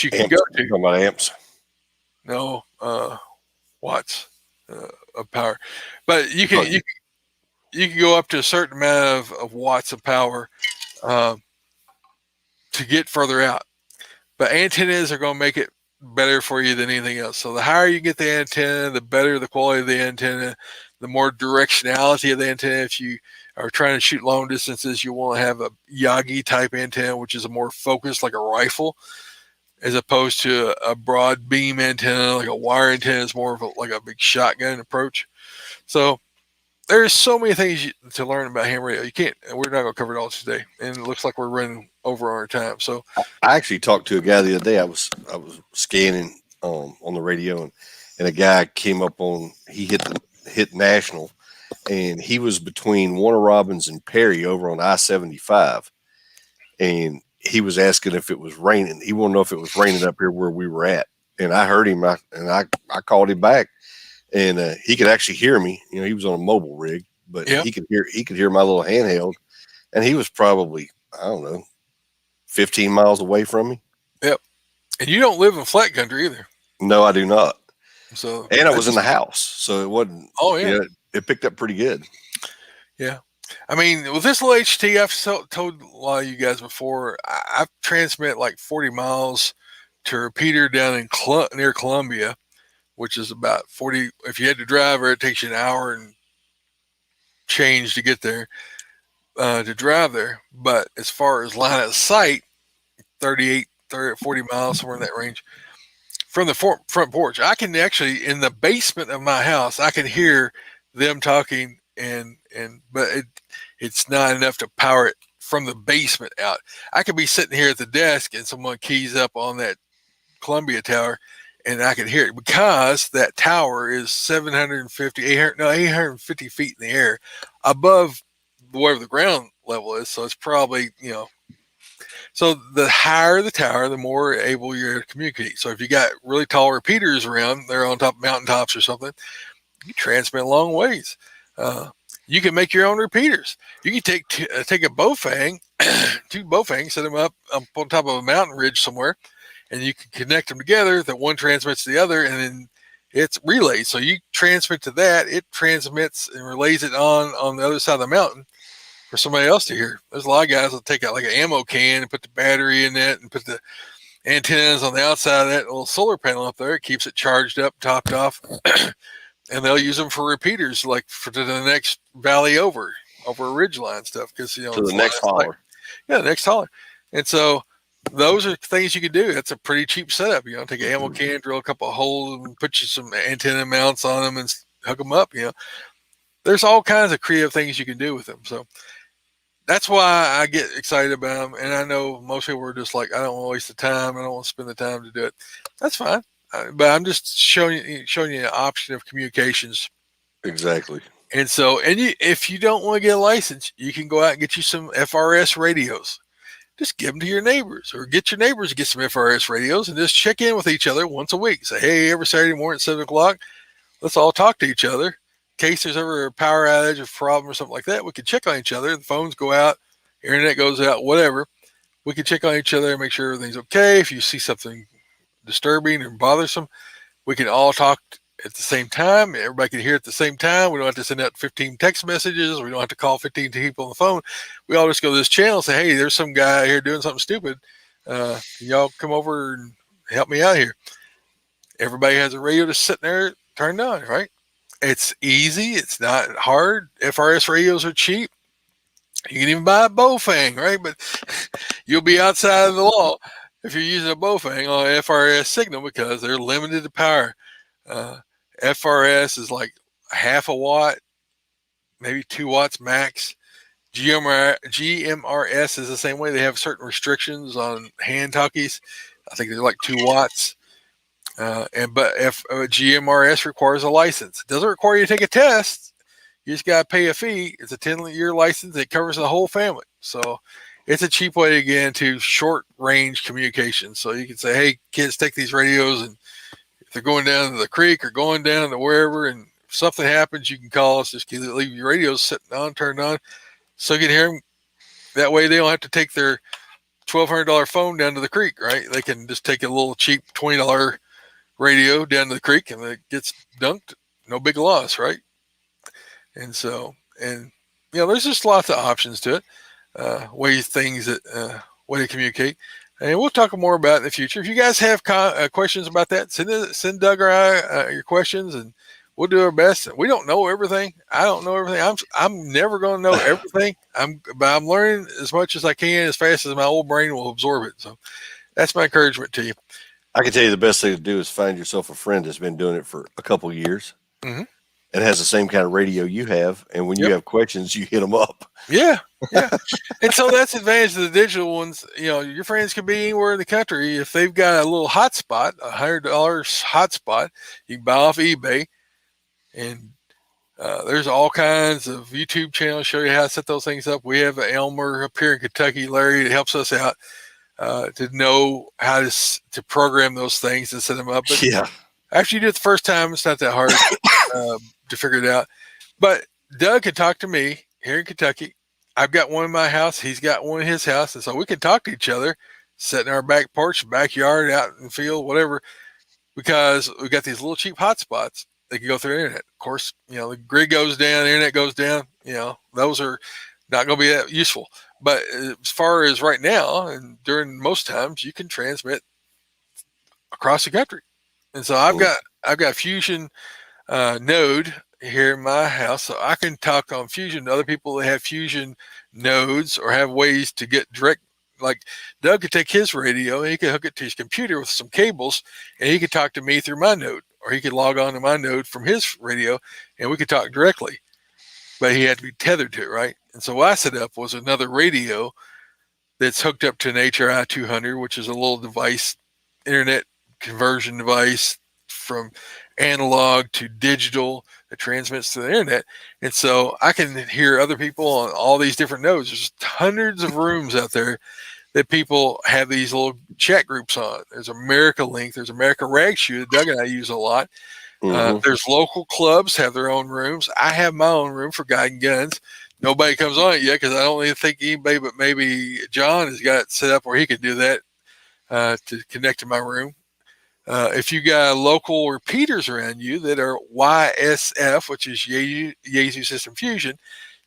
you can amps, go to. About amps. No, watts of power, but you can go up to a certain amount of watts of power to get further out. But antennas are going to make it better for you than anything else. So the higher you get the antenna, the better the quality of the antenna, the more directionality of the antenna. If you are trying to shoot long distances, you want to have a Yagi type antenna, which is a more focused, like a rifle, as opposed to a broad beam antenna. Like a wire antenna is more of like a big shotgun approach. So there's so many things to learn about ham radio. We're not going to cover it all today, and it looks like we're running over our time. So I actually talked to a guy the other day. I was scanning on the radio, and a guy came up on. He hit national, and he was between Warner Robins and Perry over on I-75, and he was asking if it was raining. He wanted to know if it was raining up here where we were at, and I heard him. I called him back. And he could actually hear me. He was on a mobile rig, but he could hear my little handheld, and he was probably, I don't know, 15 miles away from me. Yep. And you don't live in flat country either. No, I do not. So, and I was in the house, so it wasn't. Oh yeah, it picked up pretty good. Yeah, I mean, with this little HT, I've told a lot of you guys before. I transmit like 40 miles to a repeater down in near Columbia, which is about 40. If you had to drive there, it takes you an hour and change to get there, to drive there. But as far as line of sight, 40 miles, somewhere in that range, from the front porch, I can actually, in the basement of my house, I can hear them talking, but it's not enough to power it from the basement out. I could be sitting here at the desk and someone keys up on that Columbia tower, and I can hear it because that tower is 850 feet in the air above wherever the ground level is. So it's probably, so the higher the tower, the more able you're to communicate. So if you got really tall repeaters around, they're on top of mountaintops or something, you transmit a long ways. You can make your own repeaters. You can take a Bofang, two Bofangs, set them up on top of a mountain ridge somewhere, and you can connect them together, that one transmits to the other, and then it's relayed. So you transmit to that, it transmits and relays it on the other side of the mountain for somebody else to hear. There's a lot of guys that take out like an ammo can and put the battery in it and put the antennas on the outside of that little solar panel up there. It keeps it charged up, topped off, and they'll use them for repeaters, like for the next valley over a ridgeline stuff. Because to the next holler. The next holler. And so those are things you can do. It's a pretty cheap setup. Take an ammo can, drill a couple of holes, and put you some antenna mounts on them and hook them up. There's all kinds of creative things you can do with them. So that's why I get excited about them. And I know most people are just like, I don't want to waste the time. I don't want to spend the time to do it. That's fine. But I'm just showing you an option of communications. Exactly. And so, if you don't want to get a license, you can go out and get you some FRS radios. Just give them to your neighbors, or get your neighbors to get some FRS radios, and just check in with each other once a week. Say, hey, every Saturday morning at 7 o'clock, let's all talk to each other. In case there's ever a power outage or problem or something like that, we can check on each other. The phones go out, internet goes out, whatever. We can check on each other and make sure everything's okay. If you see something disturbing or bothersome, we can all talk at the same time. Everybody can hear at the same time. We don't have to send out 15 text messages. We don't have to call 15 people on the phone. We all just go to this channel and say, hey, there's some guy here doing something stupid. Can y'all come over and help me out here? Everybody has a radio just sitting there turned on, right? It's easy. It's not hard. FRS radios are cheap. You can even buy a Bofang, right? But you'll be outside of the law if you're using a Bofang on an FRS signal, because they're limited to power. FRS is like half a watt, maybe 2 watts max. GMRS is the same way. They have certain restrictions on hand talkies. I think they're like 2 watts. But GMRS requires a license. It doesn't require you to take a test. You just got to pay a fee. It's a 10-year license. It covers the whole family. So it's a cheap way to get into short range communication. So you can say, hey, kids, take these radios, and if they're going down to the creek or going down to wherever, and if something happens, you can call us. Just leave your radios sitting on, turned on, so you can hear them. That way they don't have to take their $1,200 phone down to the creek, right? They can just take a little cheap $20 radio down to the creek, and it gets dunked. No big loss, right? And so, there's just lots of options to it, way to communicate. And we'll talk more about it in the future. If you guys have questions about that, send Doug or I your questions, and we'll do our best. We don't know everything. I don't know everything. I'm never going to know everything. But I'm learning as much as I can, as fast as my old brain will absorb it. So that's my encouragement to you. I can tell you the best thing to do is find yourself a friend that's been doing it for a couple of years. Mm-hmm. And has the same kind of radio you have, and when you have questions, you hit them up. Yeah. And so that's the advantage of the digital ones. Your friends can be anywhere in the country. If they've got a little hotspot, $100 hotspot, you can buy off eBay, and there's all kinds of YouTube channels show you how to set those things up. We have an Elmer up here in Kentucky, Larry, that helps us out to know how to program those things and set them up. But after you do it the first time, it's not that hard to figure it out. But Doug can talk to me here in Kentucky. I've got one in my house. He's got one in his house. And so we can talk to each other, sit in our back porch, backyard, out in the field, whatever, because we've got these little cheap hotspots that can go through the internet. Of course, the grid goes down, the internet goes down. Those are not going to be that useful. But as far as right now, and during most times, you can transmit across the country. And so I've got Fusion node here in my house, so I can talk on Fusion to other people that have Fusion nodes or have ways to get direct. Like Doug could take his radio and he could hook it to his computer with some cables, and he could talk to me through my node, or he could log on to my node from his radio, and we could talk directly. But he had to be tethered to it, right? And so what I set up was another radio that's hooked up to an HRI 200, which is a little device, internet conversion device from analog to digital that transmits to the internet. And so I can hear other people on all these different nodes. There's hundreds of rooms out there that people have these little chat groups on. There's America Link, there's America Rag Shoe that Doug and I use a lot. There's local clubs have their own rooms. I have my own room for Guiding Guns. Nobody comes on it yet because I don't even think anybody but maybe John has got it set up where he could do that to connect to my room. If you got local repeaters around you that are YSF, which is Yaesu System Fusion,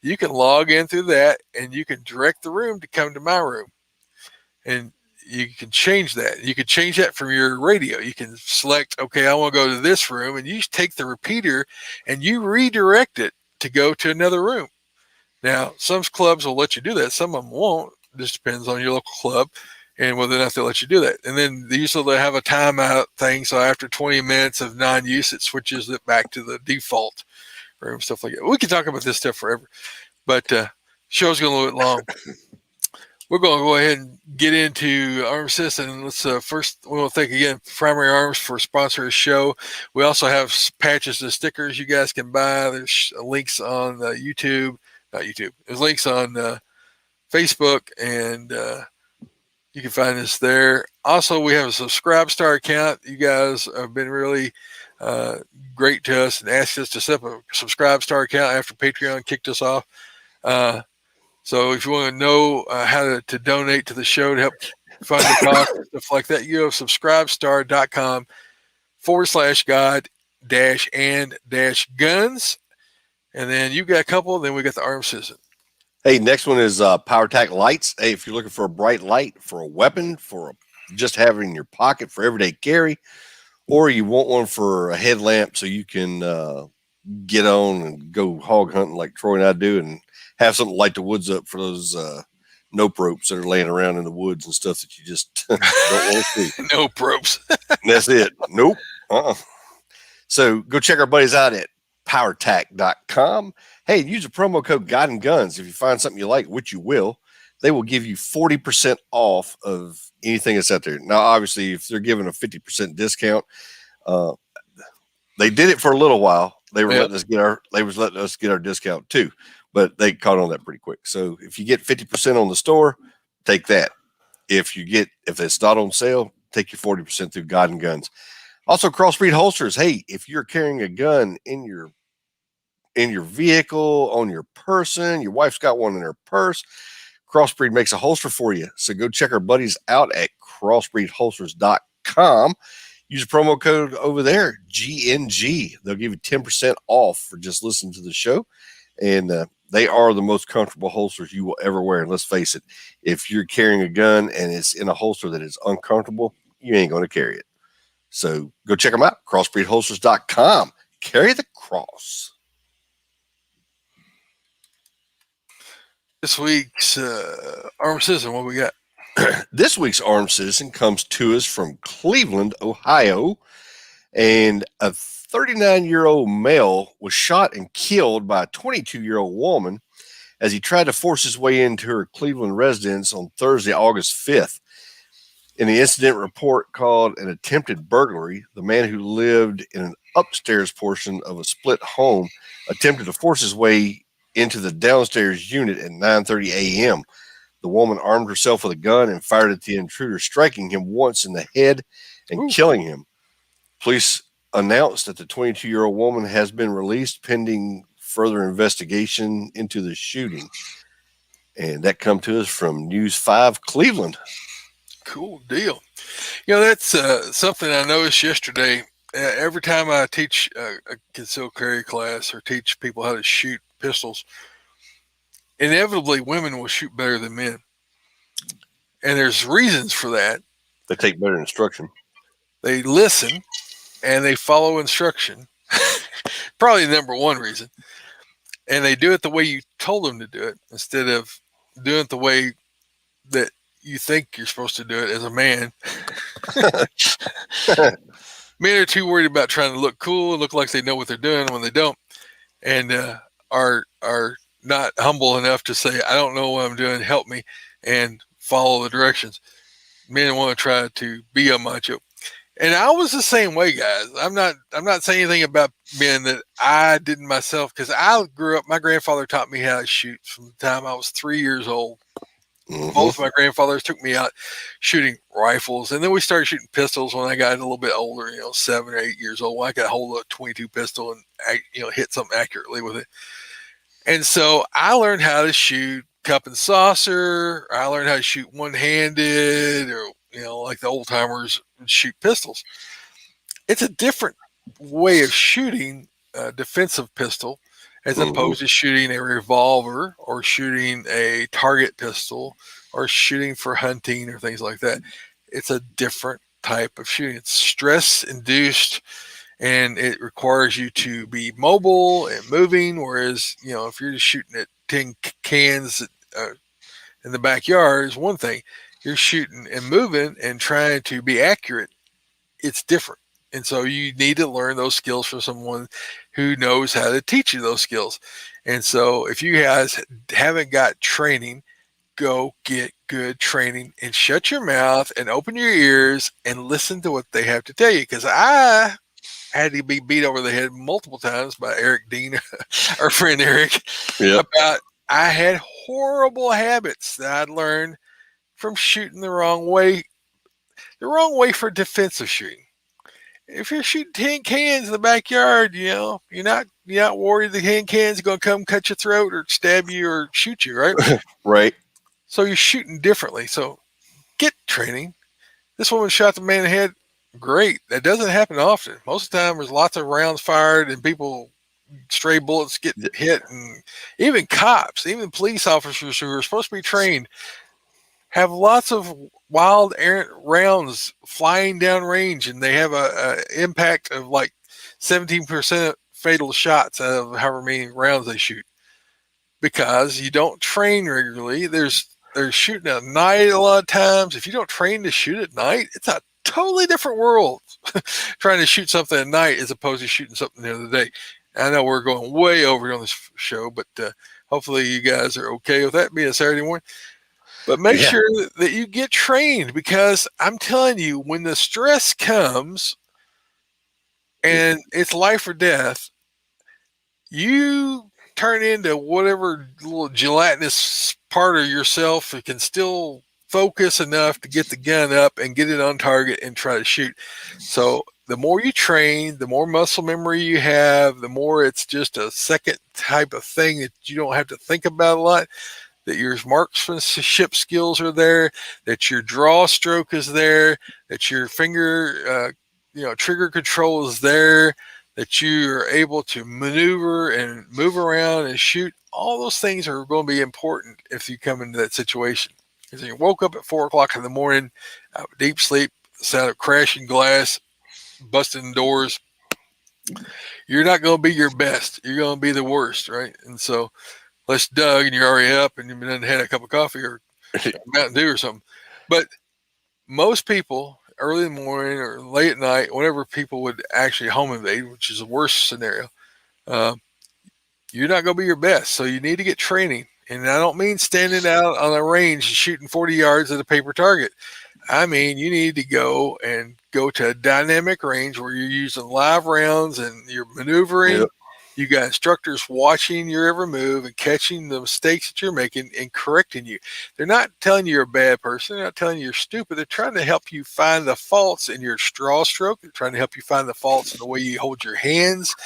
you can log in through that and you can direct the room to come to my room. And you can change that. You can change that from your radio. You can select, okay, I want to go to this room, and you take the repeater and you redirect it to go to another room. Now, some clubs will let you do that. Some of them won't. It just depends on your local club and whether or not they'll let you do that. And then usually they have a timeout thing. So after 20 minutes of non-use, it switches it back to the default room, stuff like that. We can talk about this stuff forever, but show's going a little bit long. We're going to go ahead and get into Armistice, and let's first we want to thank again Primary Arms for sponsoring the show. We also have patches and stickers you guys can buy. There's links on YouTube, not YouTube. There's links on Facebook, and you can find us there. Also, we have a Subscribe-Star account. You guys have been really great to us and asked us to set up a Subscribe-Star account after Patreon kicked us off. So if you want to know how to donate to the show to help fund the cost and stuff like that, you have subscribestar.com/God-and-guns. And then you got a couple, then we got the Arm System. Hey, next one is PowerTac lights. Hey, if you're looking for a bright light for a weapon, just having in your pocket for everyday carry, or you want one for a headlamp so you can get on and go hog hunting like Troy and I do, and have something to light the woods up for those nope ropes that are laying around in the woods and stuff that you just don't want to see. Nope ropes. That's it. Nope. So go check our buddies out at PowerTac.com. Hey, use the promo code God and Guns. If you find something you like, which you will, they will give you 40% off of anything that's out there. Now, obviously, if they're giving a 50% discount, they did it for a little while. They were letting us get our discount too, but they caught on that pretty quick. So if you get 50% on the store, take that. If it's not on sale, take your 40% through God and Guns. Also, Crossbreed holsters. Hey, if you're carrying a gun in your vehicle, on your person, your wife's got one in her purse, Crossbreed makes a holster for you. So go check our buddies out at crossbreedholsters.com. Use a promo code over there, GNG. They'll give you 10% off for just listening to the show. And they are the most comfortable holsters you will ever wear. And let's face it, if you're carrying a gun and it's in a holster that is uncomfortable, you ain't going to carry it. So go check them out, crossbreedholsters.com. Carry the cross. This week's Armed Citizen, what we got? This week's Armed Citizen comes to us from Cleveland, Ohio, and a 39-year-old male was shot and killed by a 22-year-old woman as he tried to force his way into her Cleveland residence on Thursday, August 5th. In the incident report called an attempted burglary, the man who lived in an upstairs portion of a split home attempted to force his way into the downstairs unit at 9:30 a.m. The woman armed herself with a gun and fired at the intruder, striking him once in the head and killing him. Police announced that the 22-year-old woman has been released pending further investigation into the shooting. And that come to us from News 5 Cleveland. Cool deal. You know, that's something I noticed yesterday. Every time I teach a concealed carry class or teach people how to shoot pistols, inevitably women will shoot better than men. And there's reasons for that. They take better instruction. They listen and they follow instruction. Probably the number one reason. And they do it the way you told them to do it instead of doing it the way that you think you're supposed to do it as a man. Men are too worried about trying to look cool and look like they know what they're doing when they don't, and are not humble enough to say, I don't know what I'm doing, help me, and follow the directions. Men want to try to be a macho. And I was the same way, guys. I'm not saying anything about men that I didn't myself, because I grew up, my grandfather taught me how to shoot from the time I was 3 years old. Mm-hmm. Both my grandfathers took me out shooting rifles, and then we started shooting pistols when I got a little bit older, 7 or 8 years old, when I could hold a .22 pistol and hit something accurately with it. And so I learned how to shoot cup and saucer. I learned how to shoot one-handed, or like the old timers would shoot pistols. it's a different way of shooting a defensive pistol as opposed to shooting a revolver or shooting a target pistol or shooting for hunting or things like that. It's a different type of shooting. It's stress induced and it requires you to be mobile and moving. Whereas, if you're just shooting at tin cans in the backyard is one thing. You're shooting and moving and trying to be accurate. It's different. And so you need to learn those skills from someone who knows how to teach you those skills. And so if you guys haven't got training, go get good training and shut your mouth and open your ears and listen to what they have to tell you. Because I had to be beat over the head multiple times by Eric Dean, our friend Eric, about I had horrible habits that I'd learned from shooting the wrong way for defensive shooting. If you're shooting tin cans in the backyard, you're not worried the tin cans are going to come cut your throat or stab you or shoot you, right? Right. So you're shooting differently. So get training. This woman shot the man in the head. Great. That doesn't happen often. Most of the time, there's lots of rounds fired and stray bullets get hit, and even cops, even police officers who are supposed to be trained have lots of wild errant rounds flying down range, and they have a impact of like 17% fatal shots out of however many rounds they shoot because you don't train regularly. They're shooting at night a lot of times. If you don't train to shoot at night, it's a totally different world trying to shoot something at night as opposed to shooting something the other day. I know we're going way over on this show, but hopefully you guys are okay with that being a Saturday morning. But make sure that you get trained, because I'm telling you, when the stress comes and it's life or death, you turn into whatever little gelatinous part of yourself that can still focus enough to get the gun up and get it on target and try to shoot. So the more you train, the more muscle memory you have, the more it's just a second type of thing that you don't have to think about a lot, that your marksmanship skills are there, that your draw stroke is there, that your finger, trigger control is there, that you are able to maneuver and move around and shoot. All those things are going to be important if you come into that situation. Because you woke up at 4 o'clock in the morning, out of deep sleep, the sound of crashing glass, busting doors, you're not going to be your best. You're going to be the worst, right? And so, unless Doug and you're already up and you've been had a cup of coffee or Mountain Dew or something. But most people, early in the morning or late at night, whenever people would actually home invade, which is the worst scenario, you're not going to be your best. So you need to get training. And I don't mean standing out on a range and shooting 40 yards at a paper target. I mean, you need to go to a dynamic range where you're using live rounds and you're maneuvering. Yep. You got instructors watching your every move and catching the mistakes that you're making and correcting you. They're not telling you you're a bad person. They're not telling you you're stupid. They're trying to help you find the faults in your draw stroke. They're trying to help you find the faults in the way you hold your hands,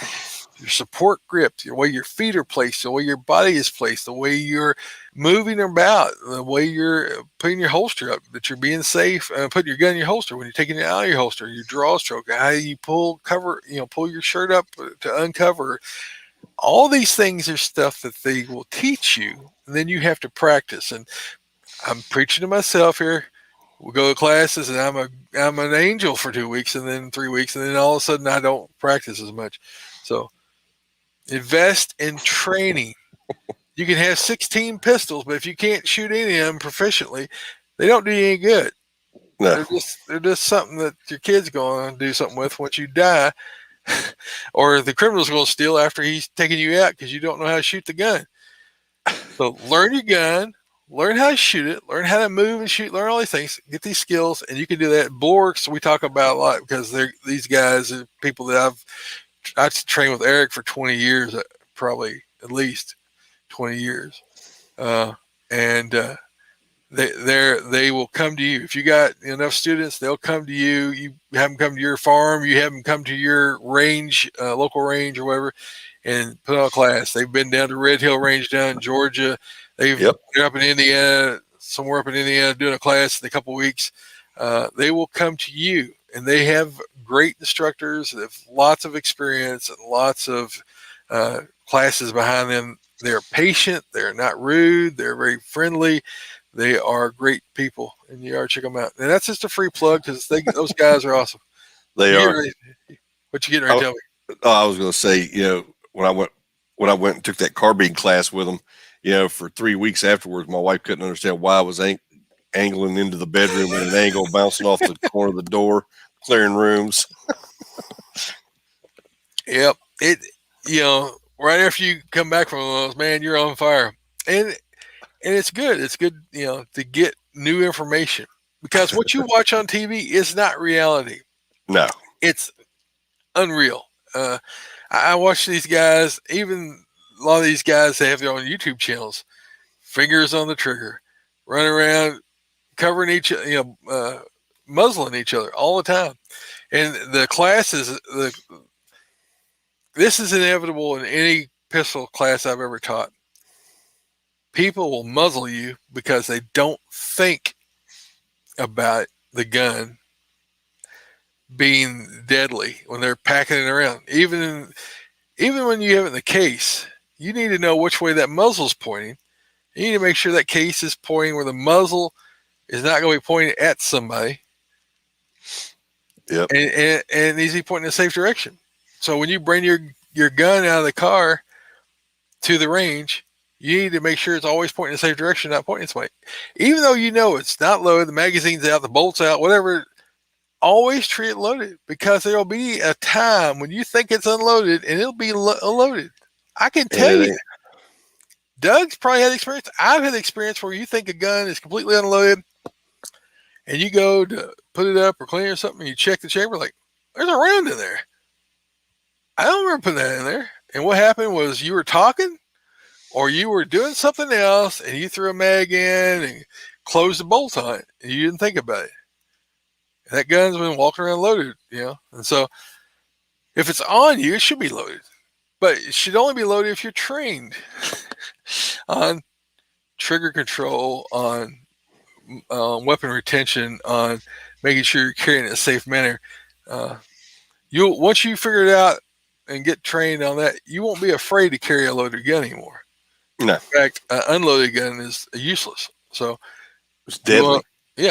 your support grip, the way your feet are placed, the way your body is placed, the way you're moving about, the way you're putting your holster up, that you're being safe, putting your gun in your holster when you're taking it out of your holster, your draw stroke, how you pull your shirt up to uncover. All these things are stuff that they will teach you, and then you have to practice. And I'm preaching to myself here. We go to classes, and I'm an angel for 2 weeks, and then 3 weeks, and then all of a sudden I don't practice as much. So invest in training. You can have 16 pistols, but if you can't shoot any of them proficiently, they don't do you any good. No. They're just something that your kid's going to do something with once you die, or the criminal's going to steal after he's taking you out because you don't know how to shoot the gun. So learn your gun, learn how to shoot it, learn how to move and shoot, learn all these things, get these skills, and you can do that. Bulwarks we talk about a lot because these guys are people that I've trained with Eric for 20 years, probably at least 20 years. They will come to you. If you got enough students, they'll come to you. You have them come to your farm, you have them come to your range, local range or whatever, and put on a class. They've been down to Red Hill Range down in Georgia. They're up in Indiana, somewhere up in Indiana, doing a class in a couple of weeks. They will come to you and they have great instructors that have lots of experience and lots of classes behind them. They're patient. They're not rude. They're very friendly. They are great people, and you ought to check them out. And that's just a free plug because those guys are awesome. They You are. what you getting ready to tell me? I was going to say, when I went and took that carbine class with them, for 3 weeks afterwards, my wife couldn't understand why I was angling into the bedroom at an angle, bouncing off the corner of the door, clearing rooms. Yep. Right after you come back from those, man, you're on fire. And it's good. It's good, to get new information because what you watch on TV is not reality. No. It's unreal. I watch these guys, even a lot of these guys, they have their own YouTube channels, fingers on the trigger, run around, covering muzzling each other all the time. And the classes, this is inevitable in any pistol class I've ever taught. People will muzzle you because they don't think about the gun being deadly when they're packing it around. Even when you have it in the case, you need to know which way that muzzle's pointing. You need to make sure that case is pointing where the muzzle is not going to be pointing at somebody. Yep. And needs to be pointing in a safe direction. So when you bring your gun out of the car to the range, you need to make sure it's always pointing in a safe direction, not pointing at somebody. Even though it's not loaded, the magazine's out, the bolt's out, whatever, always treat it loaded because there'll be a time when you think it's unloaded and it'll be loaded. I can tell you, Doug's probably had experience. I've had experience where you think a gun is completely unloaded and you go to put it up or clean it or something and you check the chamber, like, there's a round in there. I don't remember putting that in there. And what happened was you were talking or you were doing something else and you threw a mag in and closed the bolt on it and you didn't think about it. And that gun's been walking around loaded, And so if it's on you, it should be loaded. But it should only be loaded if you're trained on trigger control, on weapon retention, on making sure you're carrying it in a safe manner. Once you figure it out and get trained on that, you won't be afraid to carry a loaded gun anymore. No. In fact, an unloaded gun is useless. So it's deadly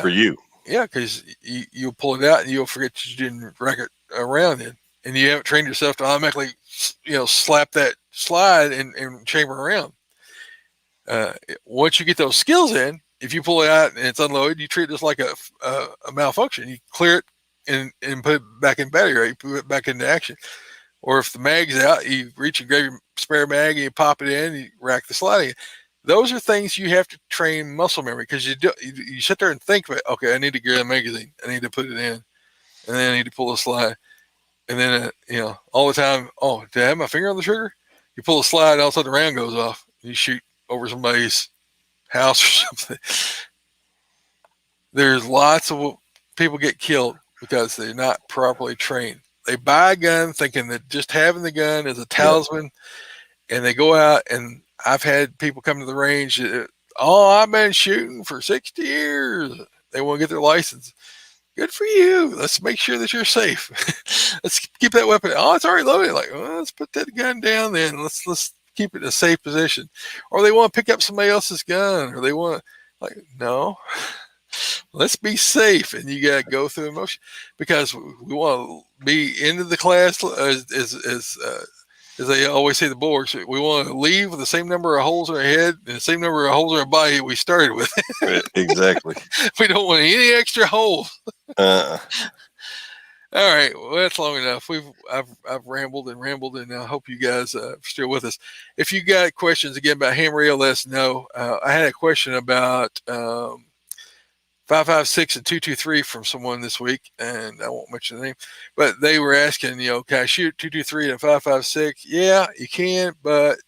for you. Yeah, because you'll pull it out and you'll forget you didn't rack it around it, and you haven't trained yourself to automatically, slap that slide and chamber around. Once you get those skills in, if you pull it out and it's unloaded, you treat it just like a malfunction. You clear it and put it back in battery, right? You put it back into action. Or if the mag's out, you reach and grab your spare mag and you pop it in, and you rack the slide in. Those are things you have to train muscle memory because you sit there and think about, okay, I need to gear the magazine. I need to put it in. And then I need to pull the slide. And then, all the time, did I have my finger on the trigger? You pull the slide, and all of a sudden the round goes off. You shoot over somebody's house or something. There's lots of people get killed because they're not properly trained. They buy a gun thinking that just having the gun is a talisman, and they go out and I've had people come to the range. I've been shooting for 60 years. They want to get their license. Good for you. Let's make sure that you're safe. Let's keep that weapon. It's already loaded. Like, let's put that gun down then. Let's keep it in a safe position. Or they want to pick up somebody else's gun, or they want to, no. Let's be safe, and you got to go through the motion because we want to be into the class as they always say, the bulwarks. We want to leave with the same number of holes in our head and the same number of holes in our body we started with. Exactly. We don't want any extra holes. All right, well, that's long enough. I've rambled, and I hope you guys are still with us. If you got questions again about ham radio, let us know. I had a question about 5.56 and 2.23 from someone this week, and I won't mention the name, but they were asking, can I shoot 2.23 and 5.56? Yeah, you can, but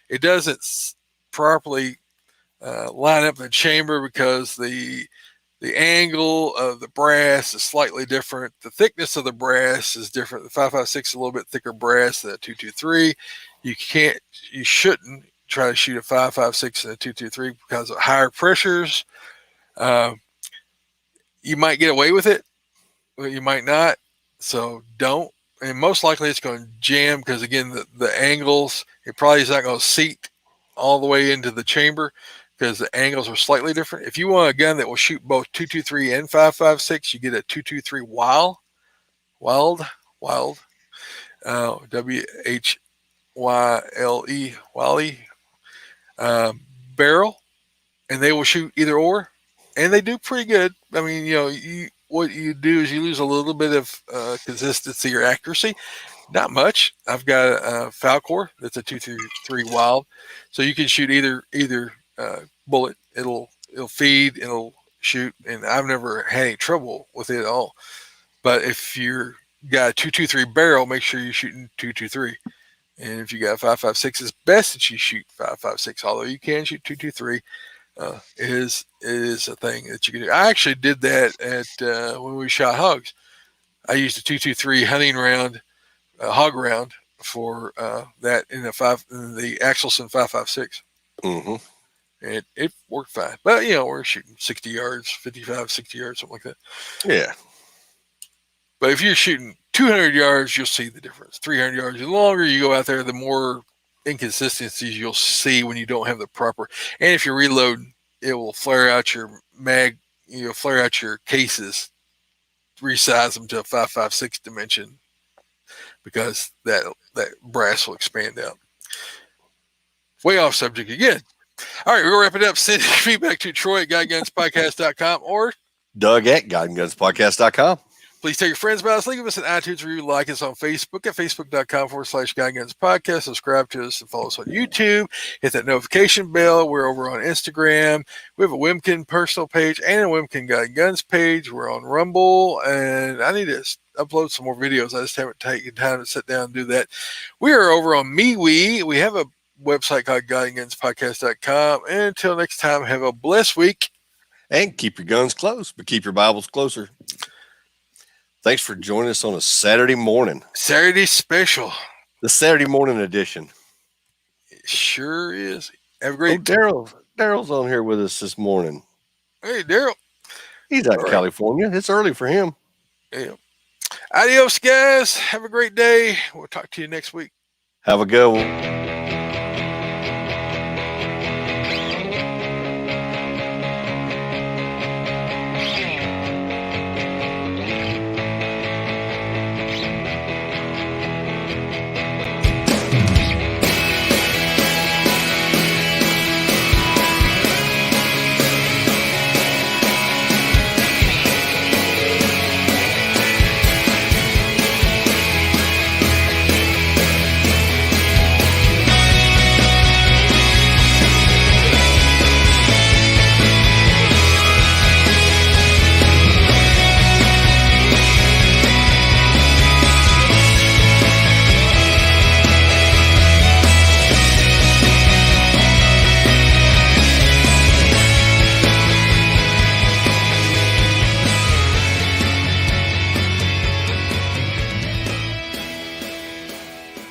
it doesn't properly line up in the chamber because the angle of the brass is slightly different. The thickness of the brass is different. The 5.56 is a little bit thicker brass than a 2.23. You shouldn't try to shoot a 5.56 and a 2.23 because of higher pressures. You might get away with it, Well, you might not. So don't. And most likely it's going to jam because, again, the angles, it probably is not going to seat all the way into the chamber because the angles are slightly different. If you want a gun that will shoot both 223 and 5.56, you get a 223 Wild, WHYLE, Wally barrel, and they will shoot either or, and they do pretty good. I mean, what you do is you lose a little bit of consistency or accuracy, not much. I've got a Falcor that's a 223 Wild, so you can shoot either bullet. It'll feed, it'll shoot, and I've never had any trouble with it at all. But if you're got a 223 barrel, make sure you're shooting 223. And if you got 5.56, it's best that you shoot 5.56. Although you can shoot 223, it is a thing that you can do. I actually did that at when we shot hogs. I used a 223 hunting round, hog round for that in the Axelson 5.56. Mm-hmm. And it worked fine. But we're shooting 60 yards, 55, 60 yards, something like that. Yeah. But if you're shooting 200 yards, you'll see the difference. 300 yards, the longer you go out there, the more inconsistencies you'll see when you don't have the proper. And if you're reloading, it will flare out your mag. Flare out your cases, resize them to a 5.56 dimension because that brass will expand out. Way off subject again. All right, we'll wrap it up. Send feedback to Troy at GuyGunsPodcast.com or Doug at GuyandGunsPodcast.com. Please tell your friends about us. Leave us an iTunes review. Like us on Facebook at Facebook.com/GuyGunsPodcast. Subscribe to us and follow us on YouTube. Hit that notification bell. We're over on Instagram. We have a Wimkin personal page and a Wimkin Guy Guns page. We're on Rumble. And I need to upload some more videos. I just haven't taken time to sit down and do that. We are over on MeWe. We have a website called GuyandGunsPodcast.com. And until next time, have a blessed week. And keep your guns close, but keep your Bibles closer. Thanks for joining us on a Saturday morning. Saturday special. The Saturday morning edition. It sure is. Have a great Daryl's on here with us this morning. Hey, Daryl. He's out in California. It's early for him. Yeah. Adios, guys. Have a great day. We'll talk to you next week. Have a good one.